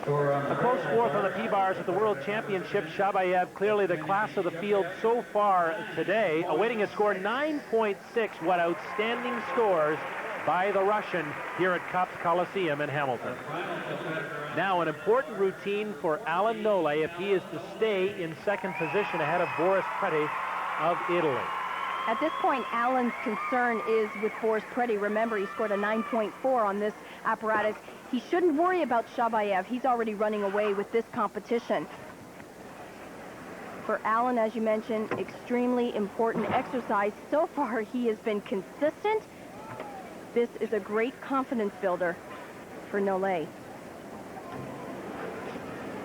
A close 4th on the P-bars at the World Championship. Shabayev, clearly the class of the field so far today, awaiting a score 9.6. What outstanding scores by the Russian here at Copps Coliseum in Hamilton. Now an important routine for Alan Nole if he is to stay in 2nd position ahead of Boris Preti of Italy.
At this point, Alan's concern is with Boris Preti. Remember, he scored a 9.4 on this apparatus. He shouldn't worry about Shabayev. He's already running away with this competition. For Alan, as you mentioned, extremely important exercise. So far, he has been consistent. This is a great confidence builder for Nole.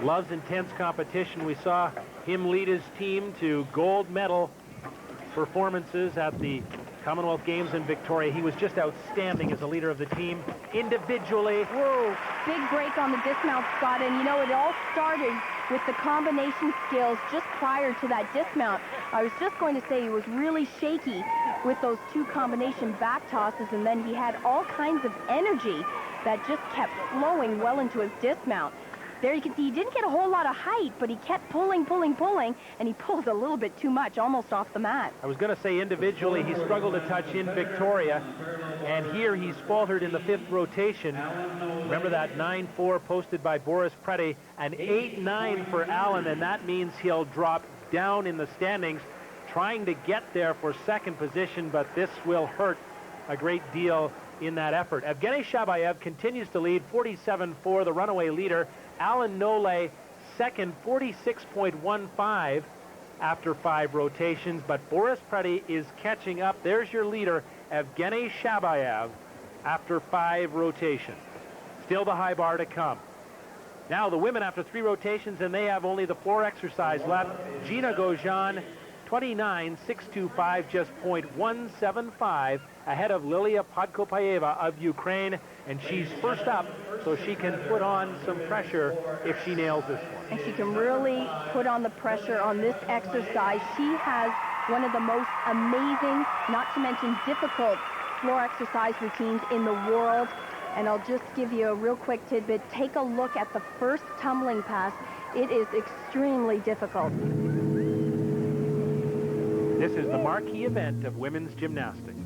Loves intense competition. We saw him lead his team to gold medal performances at the Commonwealth Games in Victoria. He was just outstanding as a leader of the team individually.
Whoa, big break on the dismount, Scott, and you know, it all started with the combination skills just prior to that dismount. I was just going to say he was really shaky with those 2 combination back tosses, and then he had all kinds of energy that just kept flowing well into his dismount. There you can see he didn't get a whole lot of height, but he kept pulling, and he pulled a little bit too much, almost off the mat.
I was going to say individually he struggled to touch in Victoria, and here he's faltered in the 5th rotation. Remember that 9-4 posted by Boris Preti, an 8-9 for Allen, and that means he'll drop down in the standings, trying to get there for 2nd position, but this will hurt a great deal in that effort. Evgeny Shabayev continues to lead, 47-4, the runaway leader. Alan Nole, second, 46.15 after 5 rotations, but Boris Preti is catching up. There's your leader, Evgeny Shabayev, after 5 rotations. Still the high bar to come. Now the women after 3 rotations, and they have only the floor exercise left. Gina Gozhan, 29.625, just 0.175 ahead of Lilia Podkopayeva of Ukraine, and she's first up, so she can put on some pressure if she nails this one.
And she can really put on the pressure on this exercise. She has one of the most amazing, not to mention difficult, floor exercise routines in the world. And I'll just give you a real quick tidbit. Take a look at the first tumbling pass. It is extremely difficult.
This is the marquee event of women's gymnastics.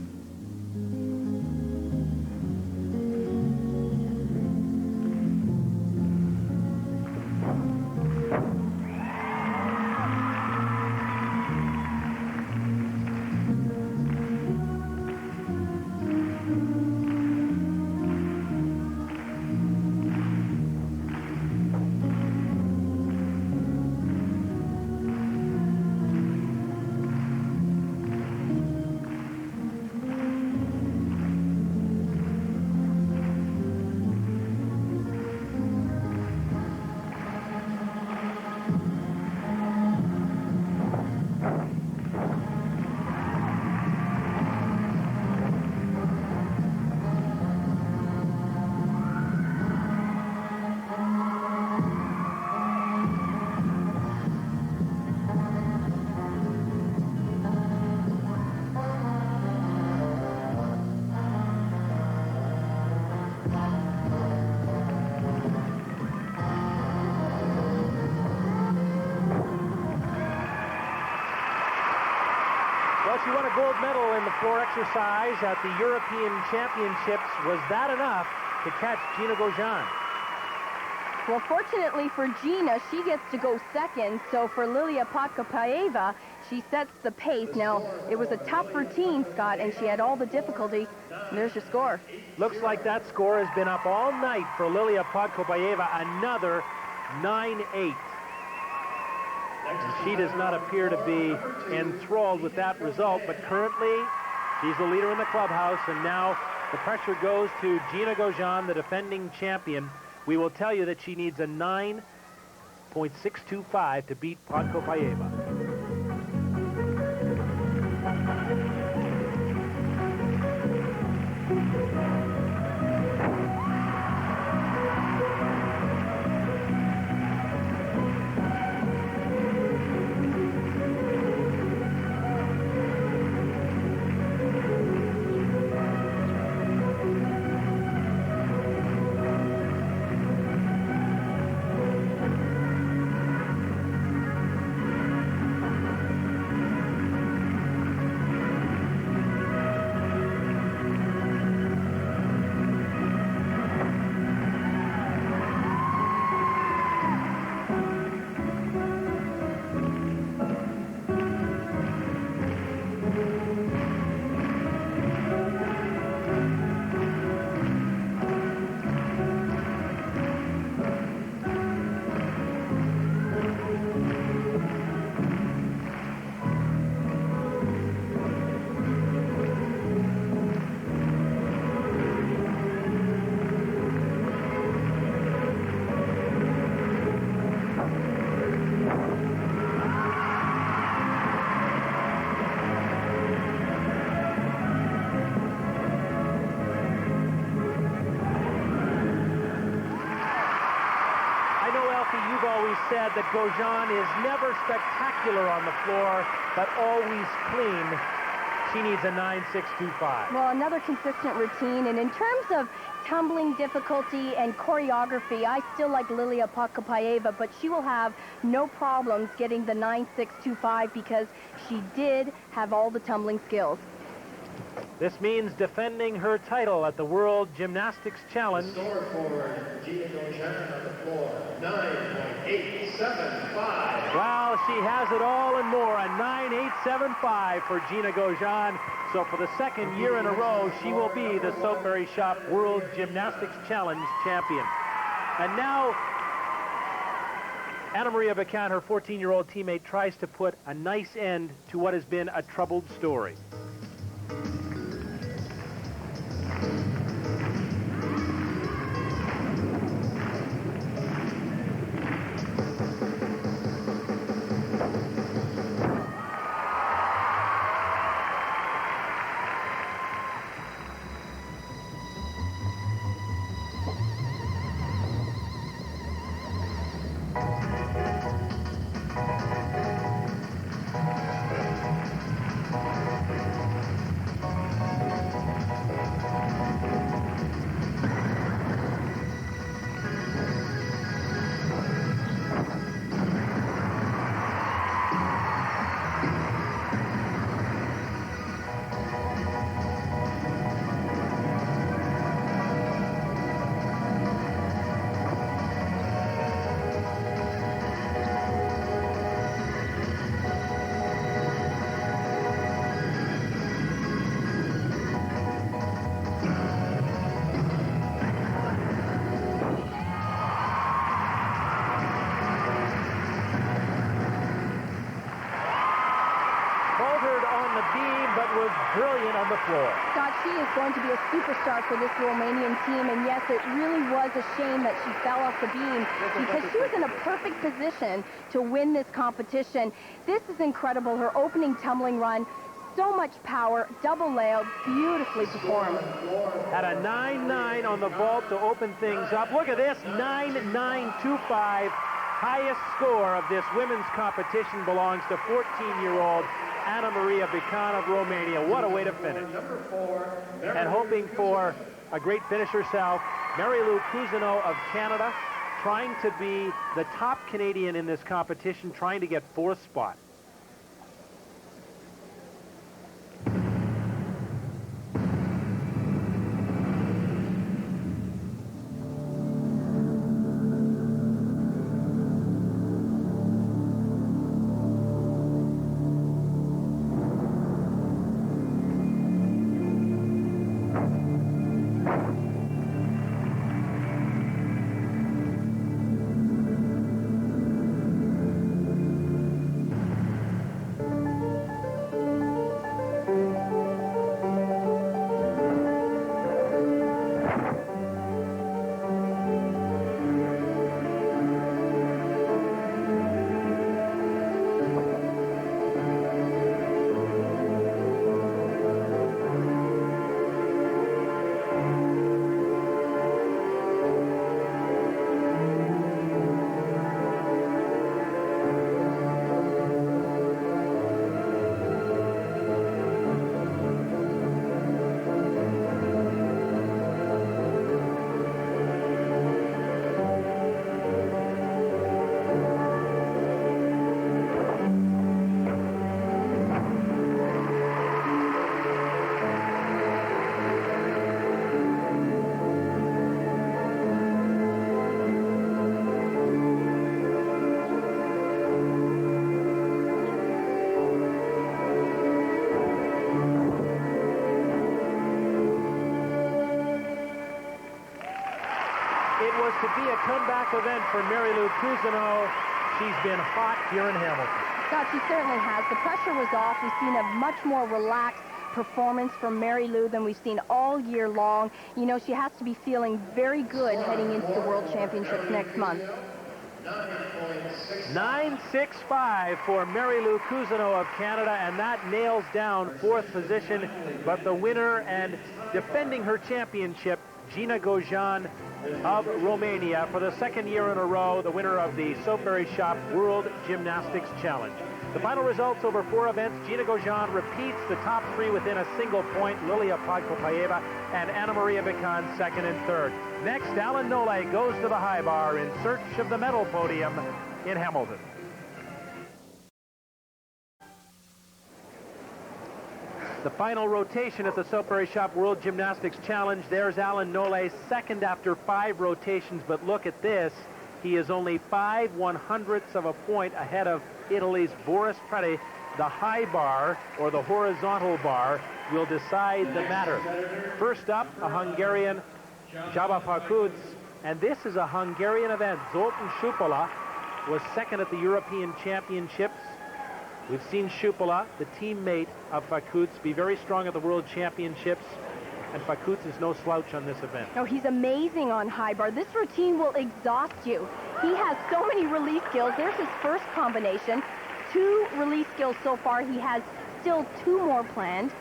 She won a gold medal in the floor exercise at the European Championships. Was that enough to catch Gina Gozhan?
Well, fortunately for Gina, she gets to go second. So for Lilia Podkopayeva, she sets the pace. Now, it was a tough routine, Scott, and she had all the difficulty. And there's your score.
Looks like that score has been up all night for Lilia Podkopayeva. Another 9-8. And she does not appear to be enthralled with that result, but currently she's the leader in the clubhouse, and now the pressure goes to Gina Gozhan, the defending champion. We will tell you that she needs a 9.625 to beat Podkopayeva. Said that Gozhan is never spectacular on the floor, but always clean. She needs a 9.625.
Well, another consistent routine, and in terms of tumbling difficulty and choreography, I still like Lilia Podkopayeva, but she will have no problems getting the 9.625 because she did have all the tumbling skills.
This means defending her title at the World Gymnastics Challenge.
Score for Gina Gaujean on the floor, 9.875.
Well, she has it all and more, a 9.875 for Gina Gaujean. So for the second year in a row, she will be the SoapBerry Shop World Gymnastics Challenge champion. And now, Anna Maria Bacan, her 14-year-old teammate, tries to put a nice end to what has been a troubled story. Brilliant on the floor.
Scott, she is going to be a superstar for this Romanian team, and yes, it really was a shame that she fell off the beam because she was in a perfect position to win this competition. This is incredible. Her opening tumbling run, so much power, double layout, beautifully performed.
Had a 9.9 on the vault to open things up. Look at this, 9.925. Highest score of this women's competition belongs to 14-year-old Anna Maria Bacan of Romania. What a way to finish. And hoping for a great finish herself, Mary-Lou Cousineau of Canada, trying to be the top Canadian in this competition, trying to get 4th spot. It was to be a comeback event for Mary-Lou Cousineau. She's been hot here in Hamilton.
Scott, she certainly has. The pressure was off. We've seen a much more relaxed performance from Mary-Lou than we've seen all year long. You know, she has to be feeling very good heading into the World Championships next month.
9.65 for Mary-Lou Cousineau of Canada, and that nails down 4th position. But the winner and defending her championship, Gina Gaujean of Romania, for the 2nd year in a row, the winner of the SoapBerry Shop World Gymnastics Challenge. The final results over 4 events. Gina Gaujean repeats the top 3 within a single point. Lilia Podkopaeva and Anna Maria Bican second and third. Next, Alan Nole goes to the high bar in search of the medal podium in Hamilton. The final rotation at the SoapBerry Shop World Gymnastics Challenge. There's Alan Nole, second after 5 rotations, but look at this. He is only 5/100ths of a point ahead of Italy's Boris Preti. The high bar, or the horizontal bar, will decide the matter. First up, a Hungarian, Csaba Pakucs, and this is a Hungarian event. Zoltán Shupola was second at the European Championships. We've seen Shupola, the teammate of Pakucs, be very strong at the World Championships, and Pakucs is no slouch on this event.
No, he's amazing on high bar. This routine will exhaust you. He has so many release skills. There's his first combination. 2 release skills so far. He has still 2 more planned.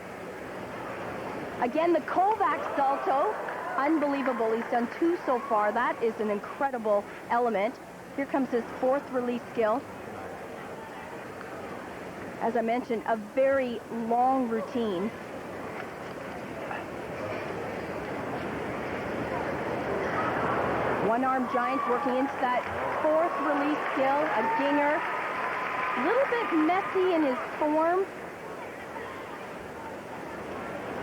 Again, the Kovacs salto. Unbelievable. He's done 2 so far. That is an incredible element. Here comes his 4th release skill. As I mentioned, a very long routine. One-arm giant working into that 4th release skill, a ginger. A little bit messy in his form.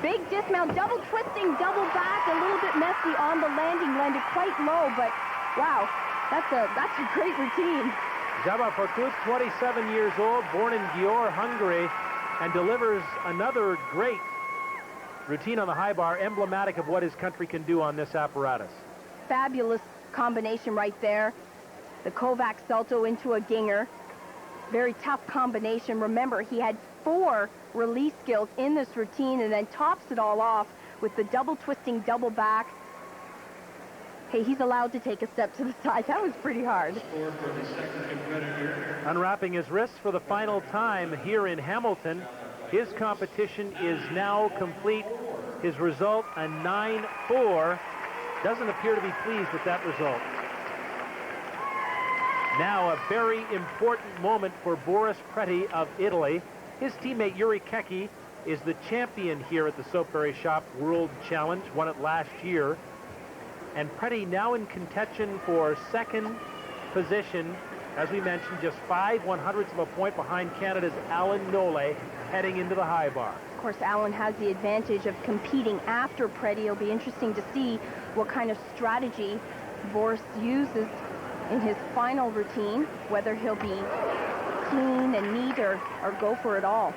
Big dismount, double twisting, double back, a little bit messy on the landing, landed quite low, but wow, that's a great routine.
Csaba Pakucs, 27 years old, born in Győr, Hungary, and delivers another great routine on the high bar, emblematic of what his country can do on this apparatus.
Fabulous combination right there. The Kovacs salto into a ginger. Very tough combination. Remember, he had 4 release skills in this routine and then tops it all off with the double twisting, double back. Hey, he's allowed to take a step to the side. That was pretty hard.
Unwrapping his wrists for the final time here in Hamilton. His competition is now complete. His result, a 9-4. Doesn't appear to be pleased with that result. Now a very important moment for Boris Preti of Italy. His teammate Yuri Keki is the champion here at the SoapBerry Shop World Challenge, won it last year. And Preti now in contention for second position. As we mentioned, just 5/100ths of a point behind Canada's Alan Nole heading into the high bar.
Of course, Alan has the advantage of competing after Preti. It'll be interesting to see what kind of strategy Boris uses in his final routine, whether he'll be clean and neat or go for it all.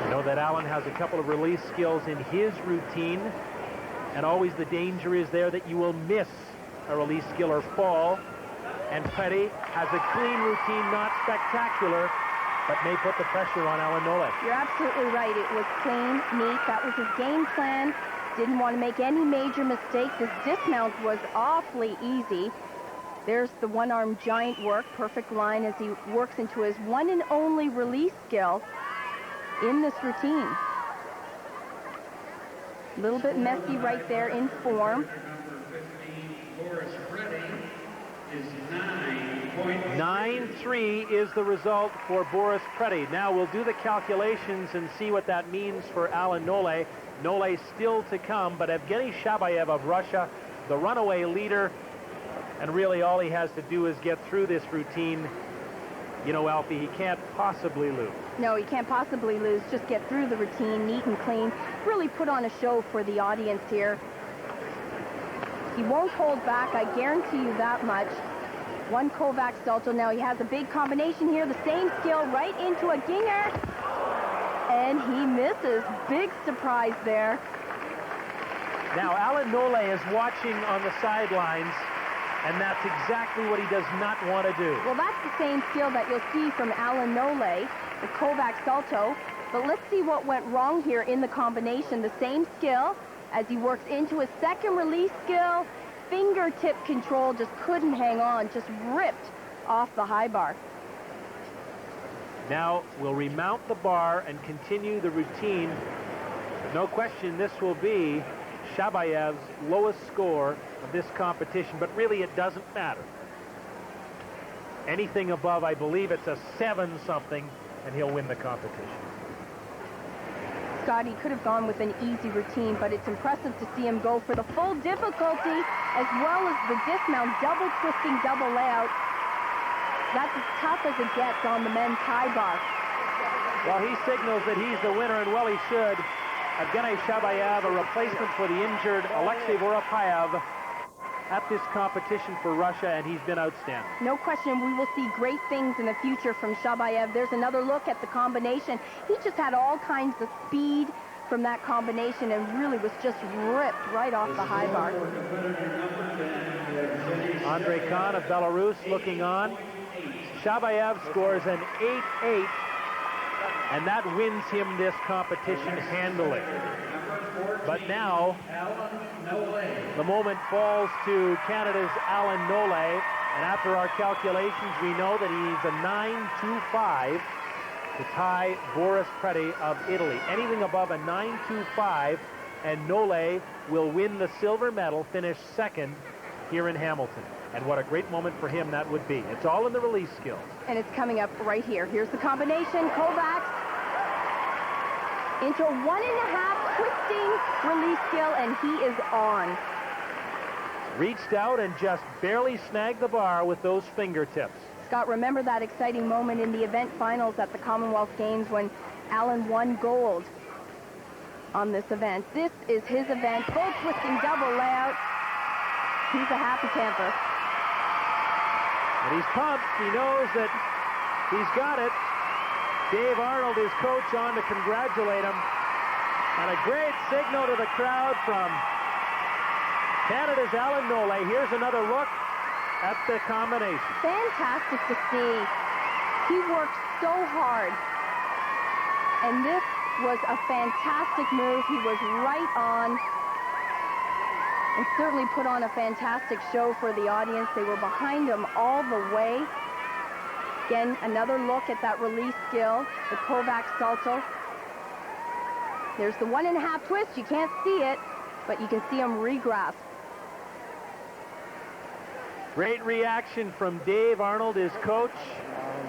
Know that Alan has a couple of release skills in his routine, and always the danger is there that you will miss a release skill or fall. And Preti has a clean routine, not spectacular, but may put the pressure on Alan Nole.
You're absolutely right. It was clean, neat. That was his game plan. Didn't want to make any major mistakes. His dismount was awfully easy. There's the one-arm giant work, perfect line as he works into his one and only release skill in this routine. A little bit messy right there in form.
9-3 is the result for Boris Preti. Now we'll do the calculations and see what that means for Alan Nole. Nole still to come, but Evgeny Shabayev of Russia, the runaway leader, and really all he has to do is get through this routine. You know, Alfie, he can't possibly lose.
No, he can't possibly lose. Just get through the routine, neat and clean. Really put on a show for the audience here. He won't hold back, I guarantee you that much. One Kovacs salto. Now he has a big combination here. The same skill right into a ginger. And he misses. Big surprise there.
Now Alan Nole is watching on the sidelines, and that's exactly what he does not want to do.
Well, that's the same skill that you'll see from Alan Nole, the Kovacs salto. But let's see what went wrong here in the combination. The same skill as he works into his second release skill. Fingertip control, just couldn't hang on, just ripped off the high bar.
Now we'll remount the bar and continue the routine. No question this will be Shabayev's lowest score of this competition, but really it doesn't matter. Anything above, I believe it's a 7-something, and he'll win the competition.
Scott, he could have gone with an easy routine, but it's impressive to see him go for the full difficulty as well as the dismount, double twisting, double layout. That's as tough as it gets on the men's high bar.
Well, he signals that he's the winner, and well, he should. Evgeny Shabayev, a replacement for the injured Alexei Voropayev at this competition for Russia, and he's been outstanding.
No question, we will see great things in the future from Shabayev. There's another look at the combination. He just had all kinds of speed from that combination and really was just ripped right off the high bar.
Andrei Khan of Belarus looking on. Shabayev scores an 8-8, and that wins him this competition handily. But now, the moment falls to Canada's Alan Nole, and after our calculations, we know that he's a 9.25 to tie Boris Preti of Italy. Anything above a 9.25, and Nole will win the silver medal, finish second here in Hamilton. And what a great moment for him that would be. It's all in the release skills.
And it's coming up right here. Here's the combination. Kovacs into a 1.5 twisting release skill, and he is on.
Reached out and just barely snagged the bar with those fingertips.
Scott, remember that exciting moment in the event finals at the Commonwealth Games when Alan won gold on this event. This is his event, full twisting double layout. He's a happy camper.
And he's pumped. He knows that he's got it. Dave Arnold, his coach, on to congratulate him. And a great signal to the crowd from Canada's Alan Nole. Here's another look at the combination.
Fantastic to see. He worked so hard. And this was a fantastic move. He was right on. And certainly put on a fantastic show for the audience. They were behind him all the way. Again, another look at that release skill, the Kovacs salto. There's the 1.5 twist. You can't see it, but you can see him regrasp.
Great reaction from Dave Arnold, his coach.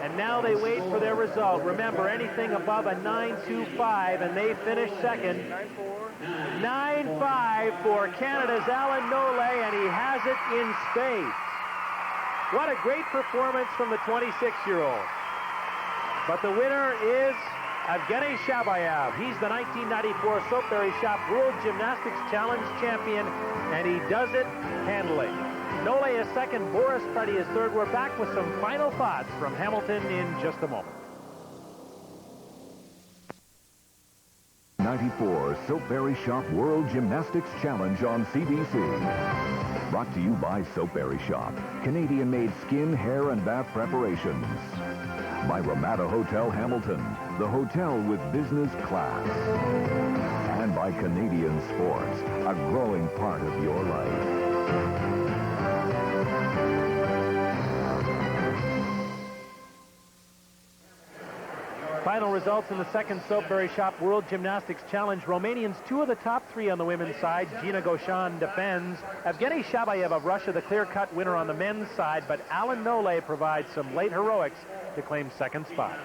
And now they wait for their result. Remember, anything above a 9.25, and they finish second. 9.5 for Canada's Alan Nole, and he has it in spades. What a great performance from the 26-year-old. But the winner is Evgeny Shabayev. He's the 1994 SoapBerry Shop World Gymnastics Challenge champion, and he does it handily. Nole is second, Boris Preti is third. We're back with some final thoughts from Hamilton in just a moment.
94 SoapBerry Shop World Gymnastics Challenge on CBC. Brought to you by SoapBerry Shop, Canadian-made skin, hair, and bath preparations. By Ramada Hotel Hamilton, the hotel with business class. And by Canadian sports, a growing part of your life.
Final results in the second SoapBerry Shop World Gymnastics Challenge. Romanians, 2 of the top 3 on the women's side. Gina Goshan defends. Evgeny Shabayev of Russia, the clear-cut winner on the men's side, but Alan Nole provides some late heroics to claim second spot.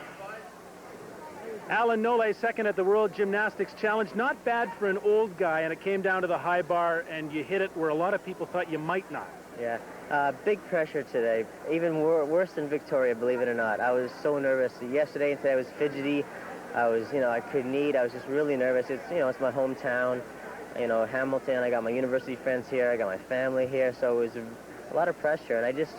Alan Nole, second at the World Gymnastics Challenge. Not bad for an old guy, and it came down to the high bar, and you hit it where a lot of people thought you might not.
Yeah, big pressure today. Even worse than Victoria, believe it or not. I was so nervous. Yesterday and today I was fidgety. I was, I couldn't eat. I was just really nervous. It's, it's my hometown. Hamilton. I got my university friends here. I got my family here. So it was a lot of pressure. And I just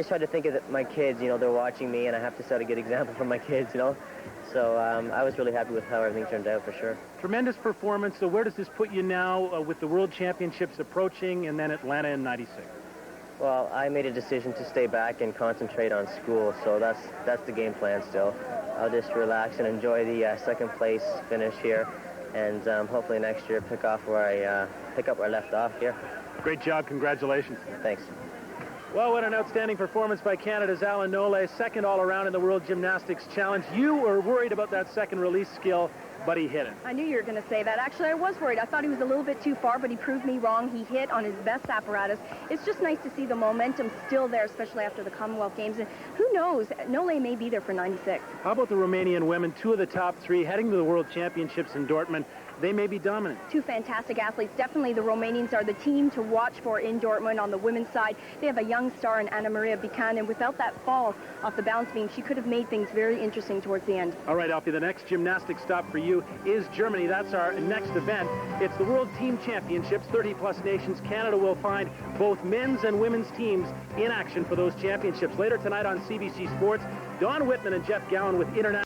tried to think of my kids. They're watching me, and I have to set a good example for my kids. So I was really happy with how everything turned out, for sure.
Tremendous performance. So where does this put you now with the World Championships approaching and then Atlanta in '96?
Well, I made a decision to stay back and concentrate on school, so that's the game plan still. I'll just relax and enjoy the second place finish here, and hopefully next year pick up where I left off here.
Great job. Congratulations.
Thanks.
Well, what an outstanding performance by Canada's Alan Nole, second all around in the World Gymnastics Challenge. You were worried about that second release skill. but he hit it.
I knew you were going to say that. Actually, I was worried. I thought he was a little bit too far, but he proved me wrong. He hit on his best apparatus. It's just nice to see the momentum still there, especially after the Commonwealth Games. And who knows, Nole may be there for 96.
How about the Romanian women? Two of the top three heading to the World Championships in Dortmund. They may be dominant.
Two fantastic athletes. Definitely the Romanians are the team to watch for in Dortmund on the women's side. They have a young star in Anna Maria Buchanan. Without that fall off the balance beam, she could have made things very interesting towards the end.
All right, Alfie, the next gymnastics stop for you is Germany. That's our next event. It's the World Team Championships, 30-plus nations. Canada will find both men's and women's teams in action for those championships. Later tonight on CBC Sports, Don Whitman and Jeff Gowan with international